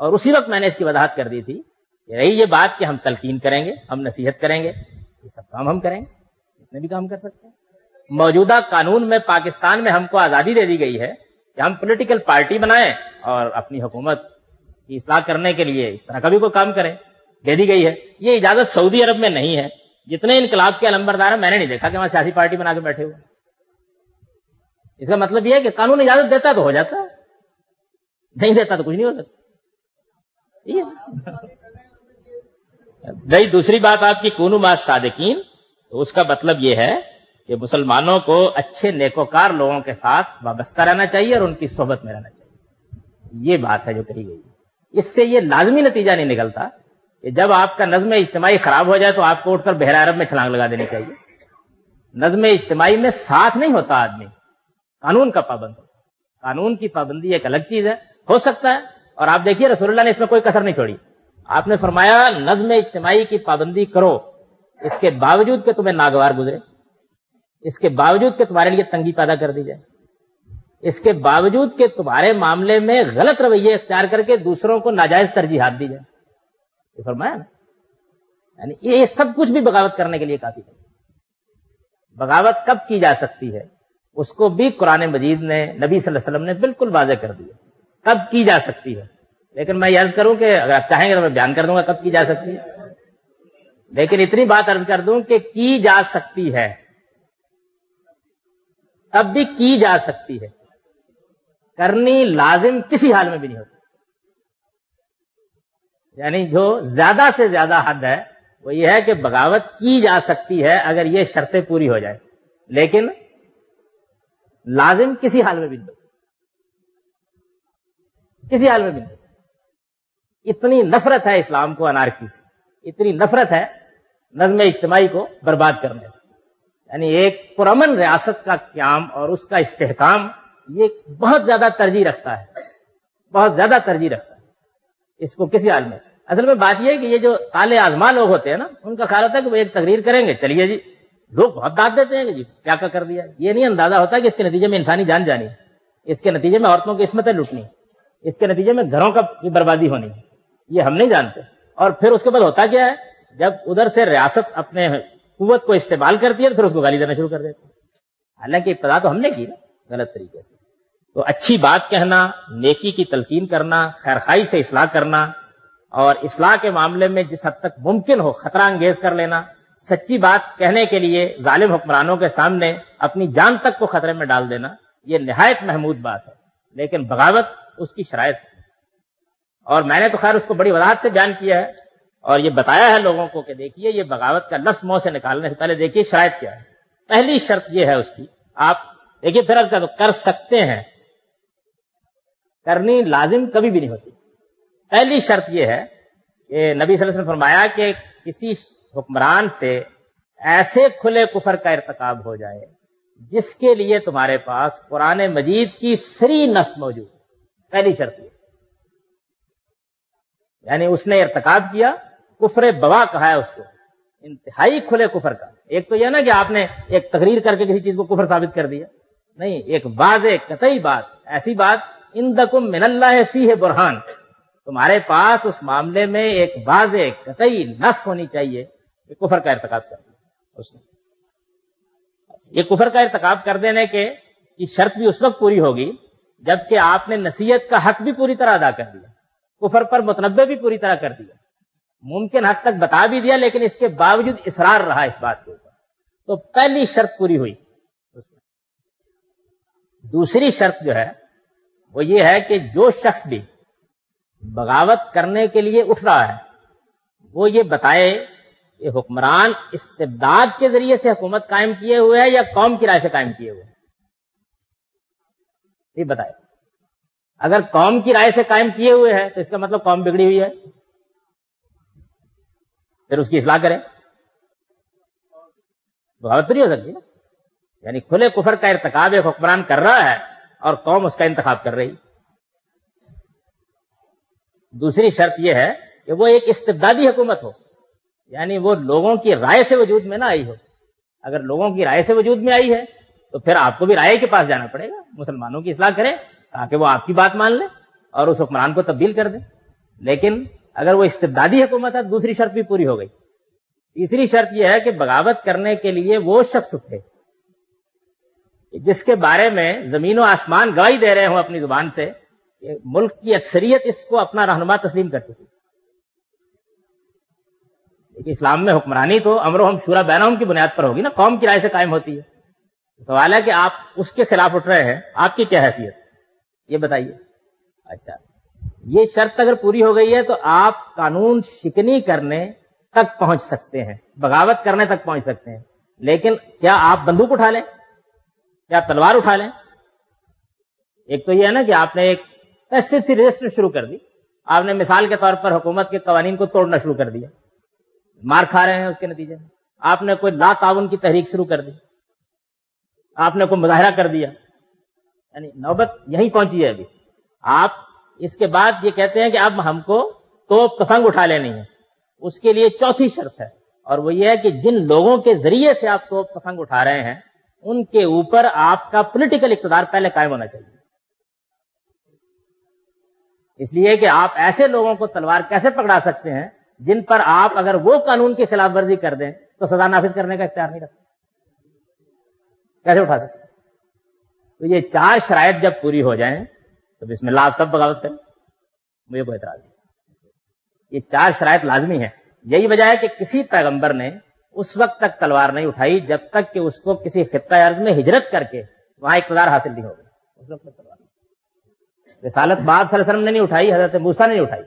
اور اسی وقت میں نے اس کی وضاحت کر دی تھی کہ رہی یہ بات کہ ہم تلقین کریں گے، ہم نصیحت کریں گے، یہ سب کام ہم کریں گے، اتنے بھی کام کر سکتے ہیں. موجودہ قانون میں پاکستان میں ہم کو آزادی دے دی گئی ہے کہ ہم پولیٹیکل پارٹی بنائیں اور اپنی حکومت کی اصلاح کرنے کے لیے اس طرح کا بھی کوئی کام کریں، دے دی گئی ہے. یہ اجازت سعودی عرب میں نہیں ہے. جتنے انقلاب کے علمبردار ہیں میں نے نہیں دیکھا کہ وہاں سیاسی پارٹی بنا کے بیٹھے ہوئے. اس کا مطلب یہ ہے کہ قانون اجازت دیتا ہے تو ہو جاتا ہے، نہیں دیتا تو کچھ نہیں ہو سکتا. بھائی دوسری بات آپ کی کونوا مع الصادقین، تو اس کا مطلب یہ ہے کہ مسلمانوں کو اچھے نیکوکار لوگوں کے ساتھ وابستہ رہنا چاہیے اور ان کی صحبت میں رہنا چاہیے. یہ بات ہے جو کہی گئی. اس سے یہ لازمی نتیجہ نہیں نکلتا کہ جب آپ کا نظم اجتماعی خراب ہو جائے تو آپ کو اٹھ کر بحیرہ عرب میں چھلانگ لگا دینی چاہیے. نظم اجتماعی میں ساتھ نہیں ہوتا آدمی، قانون کا پابند ہوتا. قانون کی پابندی ایک الگ چیز ہے، ہو سکتا ہے. اور آپ دیکھیے رسول اللہ نے اس میں کوئی کسر نہیں چھوڑی. آپ نے فرمایا نظم اجتماعی کی پابندی کرو، اس کے باوجود کہ تمہیں ناگوار گزرے، اس کے باوجود کہ تمہارے لیے تنگی پیدا کر دی جائے، اس کے باوجود کہ تمہارے معاملے میں غلط رویے اختیار کر کے دوسروں کو ناجائز ترجیحات دی جائے. یہ فرمایا نا، یعنی یہ سب کچھ بھی بغاوت کرنے کے لیے کافی ہے. بغاوت کب کی جا سکتی ہے اس کو بھی قرآن مجید نے، نبی صلی اللہ علیہ وسلم نے بالکل واضح کر دیا کب کی جا سکتی ہے. لیکن میں یہ عرض کروں کہ اگر آپ چاہیں گے تو میں بیان کر دوں گا کب کی جا سکتی ہے. لیکن اتنی بات عرض کر دوں کہ کی جا سکتی ہے، تب بھی کی جا سکتی ہے، کرنی لازم کسی حال میں بھی نہیں ہوتی. یعنی جو زیادہ سے زیادہ حد ہے وہ یہ ہے کہ بغاوت کی جا سکتی ہے اگر یہ شرطیں پوری ہو جائیں، لیکن لازم کسی حال میں بھی نہیں ہوتی، کسی حال میں بھی نہیں. اتنی نفرت ہے اسلام کو انارکی سے، اتنی نفرت ہے نظم اجتماعی کو برباد کرنے سے. یعنی ایک پرامن ریاست کا قیام اور اس کا استحکام یہ بہت زیادہ ترجیح رکھتا ہے، بہت زیادہ ترجیح رکھتا ہے اس کو کسی حال میں. اصل میں بات یہ ہے کہ یہ جو طالع آزما لوگ ہوتے ہیں نا، ان کا خیال ہوتا ہے کہ وہ ایک تقریر کریں گے، چلیے جی لوگ بہت داد دیتے ہیں کہ جی کیا کر دیا. یہ نہیں اندازہ ہوتا کہ اس کے نتیجے میں انسانی جان جانی، اس کے نتیجے میں عورتوں کی عصمتیں لوٹنی، اس کے نتیجے میں گھروں کا بھی بربادی ہونی. یہ ہم نہیں جانتے. اور پھر اس کے بعد ہوتا کیا ہے، جب ادھر سے ریاست اپنے قوت کو استعمال کرتی ہے تو پھر اس کو گالی دینا شروع کر دیتے ہیں، حالانکہ ابتدا تو ہم نے کی نا غلط طریقے سے. تو اچھی بات کہنا، نیکی کی تلقین کرنا، خیرخواہی سے اصلاح کرنا، اور اصلاح کے معاملے میں جس حد تک ممکن ہو خطرہ انگیز کر لینا، سچی بات کہنے کے لیے ظالم حکمرانوں کے سامنے اپنی جان تک کو خطرے میں ڈال دینا، یہ نہایت محمود بات ہے. لیکن بغاوت اس کی شرائط ہے. اور میں نے تو خیر اس کو بڑی وضاحت سے بیان کیا ہے اور یہ بتایا ہے لوگوں کو کہ دیکھیے یہ بغاوت کا لفظ منہ سے نکالنے سے پہلے دیکھیے شرائط کیا ہے. پہلی شرط یہ ہے اس کی، آپ دیکھیے پھر عرض کر سکتے ہیں، کرنی لازم کبھی بھی نہیں ہوتی. پہلی شرط یہ ہے کہ نبی صلی اللہ علیہ وسلم نے فرمایا کہ کسی حکمران سے ایسے کھلے کفر کا ارتکاب ہو جائے جس کے لیے تمہارے پاس قرآن مجید کی صریح نص موجود ہے. پہلی شرط یہ، یعنی اس نے ارتکاب کیا، کفر بوا کہا ہے اس کو، انتہائی کھلے کفر کا. ایک تو یہ نا کہ آپ نے ایک تقریر کر کے کسی چیز کو کفر ثابت کر دیا، نہیں، ایک واضح قطعی بات، ایسی بات عندکم من اللہ فیہ برہان، تمہارے پاس اس معاملے میں ایک واضح قطعی نص ہونی چاہیے کہ کفر کا ارتکاب کر دیا اس نے. یہ کفر کا ارتکاب کر دینے کی شرط بھی اس وقت پوری ہوگی جبکہ آپ نے نصیحت کا حق بھی پوری طرح ادا کر دیا، کفر پر متنبہ بھی پوری طرح کر دیا، ممکن حد تک بتا بھی دیا، لیکن اس کے باوجود اصرار رہا اس بات کے اوپر، تو پہلی شرط پوری ہوئی. دوسری شرط جو ہے وہ یہ ہے کہ جو شخص بھی بغاوت کرنے کے لیے اٹھ رہا ہے وہ یہ بتائے کہ حکمران استبداد کے ذریعے سے حکومت قائم کیے ہوئے ہے یا قوم کی رائے سے قائم کیے ہوئے ہیں، یہ بتائے. اگر قوم کی رائے سے قائم کیے ہوئے ہیں تو اس کا مطلب قوم بگڑی ہوئی ہے، پھر اس کی اصلاح کریں. بغاوت تو نہیں ہو سکتی نا، یعنی کھلے کفر کا ارتکاب ایک حکمران کر رہا ہے اور قوم اس کا انتخاب کر رہی. دوسری شرط یہ ہے کہ وہ ایک استبدادی حکومت ہو، یعنی وہ لوگوں کی رائے سے وجود میں نہ آئی ہو. اگر لوگوں کی رائے سے وجود میں آئی ہے تو پھر آپ کو بھی رائے کے پاس جانا پڑے گا، مسلمانوں کی اصلاح کریں تاکہ وہ آپ کی بات مان لیں اور اس حکمران کو تبدیل کر دیں. لیکن اگر وہ استبدادی حکومت ہے، دوسری شرط بھی پوری ہو گئی. تیسری شرط یہ ہے کہ بغاوت کرنے کے لیے وہ شخص اٹھے جس کے بارے میں زمین و آسمان گواہی دے رہے ہوں اپنی زبان سے کہ ملک کی اکثریت اس کو اپنا رہنما تسلیم کر چکی. لیکن اسلام میں حکمرانی تو امرہم شورا بینہم کی بنیاد پر ہوگی نا، قوم کی رائے سے قائم ہوتی ہے. سوال ہے کہ آپ اس کے خلاف اٹھ رہے ہیں، آپ کی کیا حیثیت یہ بتائیے. اچھا، یہ شرط اگر پوری ہو گئی ہے تو آپ قانون شکنی کرنے تک پہنچ سکتے ہیں، بغاوت کرنے تک پہنچ سکتے ہیں. لیکن کیا آپ بندوق اٹھا لیں، کیا تلوار اٹھا لیں؟ ایک تو یہ ہے نا کہ آپ نے ایک پیسو سی رجسٹر شروع کر دی، آپ نے مثال کے طور پر حکومت کے قوانین کو توڑنا شروع کر دیا، مار کھا رہے ہیں اس کے نتیجے میں. آپ نے کوئی لا تعاون کی تحریک شروع کر دی، آپ نے کوئی مظاہرہ کر دیا، یعنی نوبت یہیں پہنچی ہے. ابھی آپ اس کے بعد یہ کہتے ہیں کہ اب ہم کو توپ تفنگ اٹھا لینی ہے. اس کے لیے چوتھی شرط ہے اور وہ یہ ہے کہ جن لوگوں کے ذریعے سے آپ توپ تفنگ اٹھا رہے ہیں ان کے اوپر آپ کا پولیٹیکل اقتدار پہلے قائم ہونا چاہیے. اس لیے کہ آپ ایسے لوگوں کو تلوار کیسے پکڑا سکتے ہیں جن پر آپ اگر وہ قانون کی خلاف ورزی کر دیں تو سزا نافذ کرنے کا اختیار نہیں رکھتے، کیسے اٹھا سکتے؟ تو یہ چار شرائط جب پوری ہو جائیں تو بسم اللہ آپ سب بغاوت کریں، مجھے کوئی اعتراض نہیں. یہ چار شرائط لازمی ہیں. یہی وجہ ہے کہ کسی پیغمبر نے اس وقت تک تلوار نہیں اٹھائی جب تک کہ اس کو کسی خطہ ارض میں ہجرت کر کے وہاں اقتدار حاصل نہیں ہوگا. اس وقت تک تلوار نہیں. رسالت باب صلی اللہ علیہ وسلم نے نہیں اٹھائی، حضرت موسیٰ نے نہیں اٹھائی،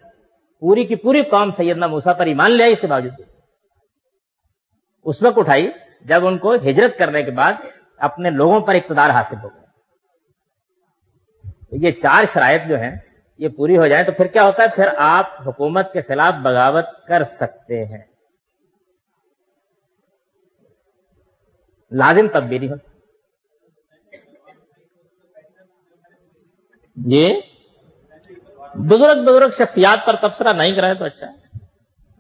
پوری کی پوری قوم سیدنا موسیٰ پر ایمان لے آئی. اس کے باوجود اس وقت اٹھائی جب ان کو ہجرت کرنے کے بعد اپنے لوگوں پر اقتدار حاصل ہو گیا. یہ چار شرائط جو ہیں یہ پوری ہو جائیں تو پھر کیا ہوتا ہے، پھر آپ حکومت کے خلاف بغاوت کر سکتے ہیں. لازم تب بھی نہیں ہوتا. یہ بزرگ شخصیات پر تبصرہ نہیں کرے تو اچھا ہے.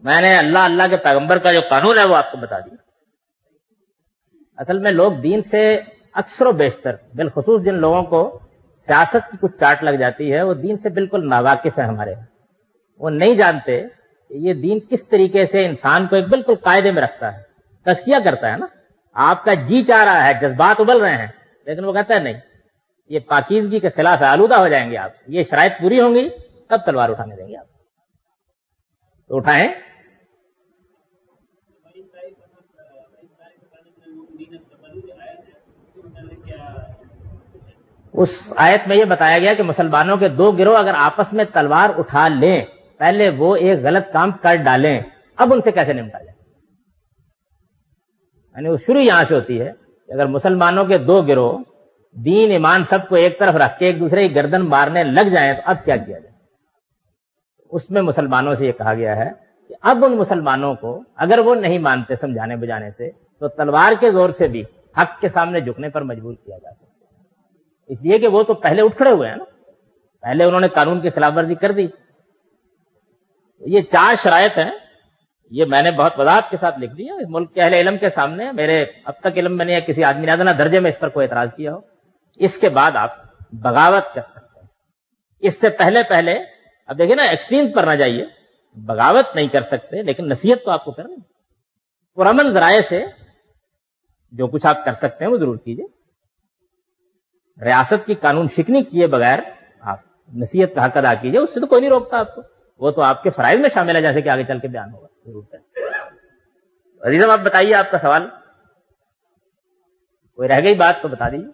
میں نے اللہ کے پیغمبر کا جو قانون ہے وہ آپ کو بتا دیا. اصل میں لوگ دین سے اکثر و بیشتر، بالخصوص جن لوگوں کو سیاست کی کچھ چاٹ لگ جاتی ہے، وہ دین سے بالکل ناواقف ہے. ہمارے وہ نہیں جانتے کہ یہ دین کس طریقے سے انسان کو ایک بالکل قاعدے میں رکھتا ہے، تزکیہ کرتا ہے نا. آپ کا جی چاہ رہا ہے، جذبات ابل رہے ہیں، لیکن وہ کہتا ہے نہیں، یہ پاکیزگی کے خلاف ہے، آلودہ ہو جائیں گے آپ. یہ شرائط پوری ہوں گی تب تلوار اٹھانے دیں گے آپ. تو اٹھائیں. اس آیت میں یہ بتایا گیا کہ مسلمانوں کے دو گروہ اگر آپس میں تلوار اٹھا لیں، پہلے وہ ایک غلط کام کر ڈالیں اب ان سے کیسے نمٹا جائے. یعنی وہ شروع یہاں سے ہوتی ہے کہ اگر مسلمانوں کے دو گروہ دین ایمان سب کو ایک طرف رکھ کے ایک دوسرے کی گردن مارنے لگ جائیں تو اب کیا کیا جائے. اس میں مسلمانوں سے یہ کہا گیا ہے کہ اب ان مسلمانوں کو اگر وہ نہیں مانتے سمجھانے بجانے سے تو تلوار کے زور سے بھی حق کے سامنے جھکنے پر مجبور کیا جا سکتا ہے. اس لیے کہ وہ تو پہلے اٹھ کھڑے ہوئے ہیں نا, پہلے انہوں نے قانون کی خلاف ورزی کر دی. یہ 4 شرائط ہیں, یہ میں نے بہت وضاحت کے ساتھ لکھ دیا. اس ملک کے اہل علم کے سامنے, میرے اب تک علم میں نہیں ہے کسی آدمی نے ادنا درجے میں اس پر کوئی اعتراض کیا ہو. اس کے بعد آپ بغاوت کر سکتے ہیں. اس سے پہلے اب دیکھیں نا, ایکسٹریم پر نہ جائیے. بغاوت نہیں کر سکتے لیکن نصیحت تو آپ کو کرنی, پرامن ذرائع سے جو کچھ آپ کر سکتے ہیں وہ ضرور کیجیے. ریاست کی قانون شکنی کیے بغیر آپ نصیحت کا حق ادا کیجیے, اس سے تو کوئی نہیں روکتا آپ کو. وہ تو آپ کے فرائض میں شامل ہے, جیسے کہ آگے چل کے بیان ہوگا ضرور ہے. عزیزم آپ بتائیے آپ کا سوال, کوئی رہ گئی بات تو بتا دیجیے.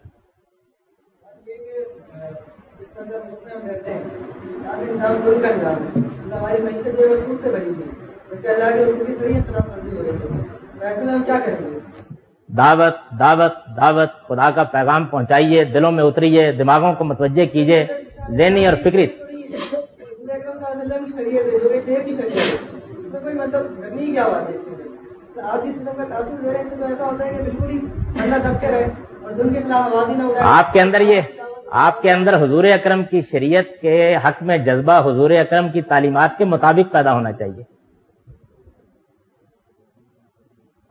دعوت دعوت دعوت, خدا کا پیغام پہنچائیے, دلوں میں اتریے, دماغوں کو متوجہ کیجیے, ذہنی اور فکری. آپ کے اندر حضور اکرم کی شریعت کے حق میں جذبہ حضور اکرم کی تعلیمات کے مطابق پیدا ہونا چاہیے.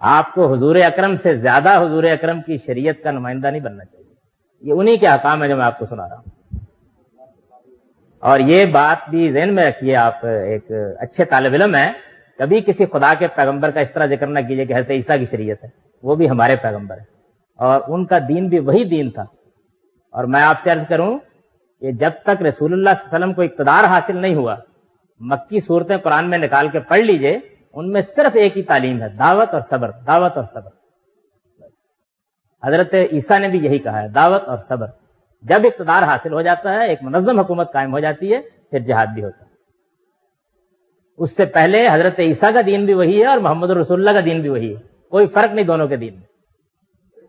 آپ کو حضور اکرم سے زیادہ حضور اکرم کی شریعت کا نمائندہ نہیں بننا چاہیے. یہ انہی کے احکام ہے جو میں آپ کو سنا رہا ہوں. اور یہ بات بھی ذہن میں رکھیے, آپ ایک اچھے طالب علم ہیں, کبھی کسی خدا کے پیغمبر کا اس طرح ذکر نہ کیجیے کہ حضرت عیسیٰ کی شریعت ہے. وہ بھی ہمارے پیغمبر ہیں اور ان کا دین بھی وہی دین تھا. اور میں آپ سے عرض کروں کہ جب تک رسول اللہ صلی اللہ علیہ وسلم کو اقتدار حاصل نہیں ہوا, مکی صورتیں قرآن میں نکال کے پڑھ لیجئے, ان میں صرف ایک ہی تعلیم ہے, دعوت اور صبر, دعوت اور صبر. حضرت عیسیٰ نے بھی یہی کہا ہے, دعوت اور صبر. جب اقتدار حاصل ہو جاتا ہے, ایک منظم حکومت قائم ہو جاتی ہے, پھر جہاد بھی ہوتا ہے. اس سے پہلے حضرت عیسیٰ کا دین بھی وہی ہے اور محمد رسول اللہ کا دین بھی وہی ہے, کوئی فرق نہیں دونوں کے دین میں,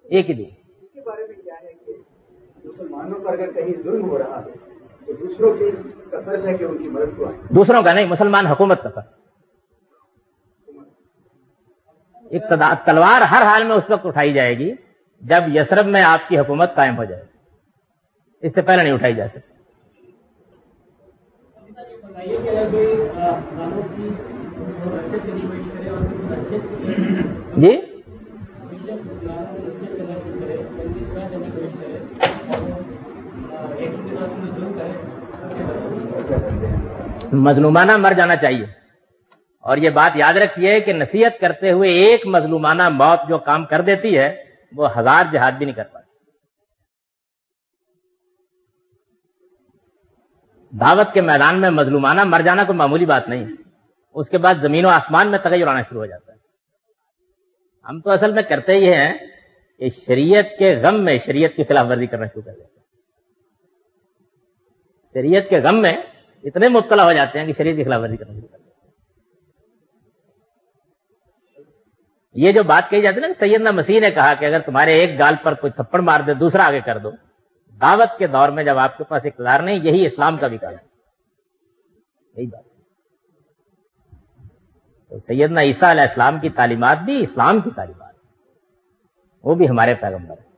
ایک ہی دین. اس کے بارے میں کیا ہے کہ مسلمانوں پر اگر کہیں ظلم ہو رہا ہے تو دوسروں کا فرض ہے کہ ان کی مدد کریں. دوسروں کا نہیں, مسلمان حکومت کا فرض. اقتدار تلوار ہر حال میں اس وقت اٹھائی جائے گی جب یثرب میں آپ کی حکومت قائم ہو جائے, اس سے پہلے نہیں اٹھائی جا سکتی. جی مظلومانہ مر جانا چاہیے. اور یہ بات یاد رکھیے کہ نصیحت کرتے ہوئے ایک مظلومانہ موت جو کام کر دیتی ہے وہ 1000 جہاد بھی نہیں کر پاتی. دعوت کے میدان میں مظلومانہ مر جانا کوئی معمولی بات نہیں ہے. اس کے بعد زمین و آسمان میں تغیر آنا شروع ہو جاتا ہے. ہم تو اصل میں کرتے ہی ہیں کہ شریعت کے غم میں شریعت کی خلاف ورزی کرنا شروع کر دیتے ہیں. شریعت کے غم میں اتنے مبتلا ہو جاتے ہیں کہ شریعت کی خلاف ورزی کرنا شروع کر دیتے ہیں. یہ جو بات کہی جاتی ہے نا, سیدنا مسیح نے کہا کہ اگر تمہارے ایک گال پر کوئی تھپڑ مار دے دوسرا آگے کر دو. دعوت کے دور میں جب آپ کے پاس اقتدار نہیں, یہی اسلام کا بھی کام ہے. یہی بات. تو سیدنا عیسیٰ علیہ السلام کی تعلیمات بھی اسلام کی تعلیمات, وہ بھی ہمارے پیغمبر ہیں.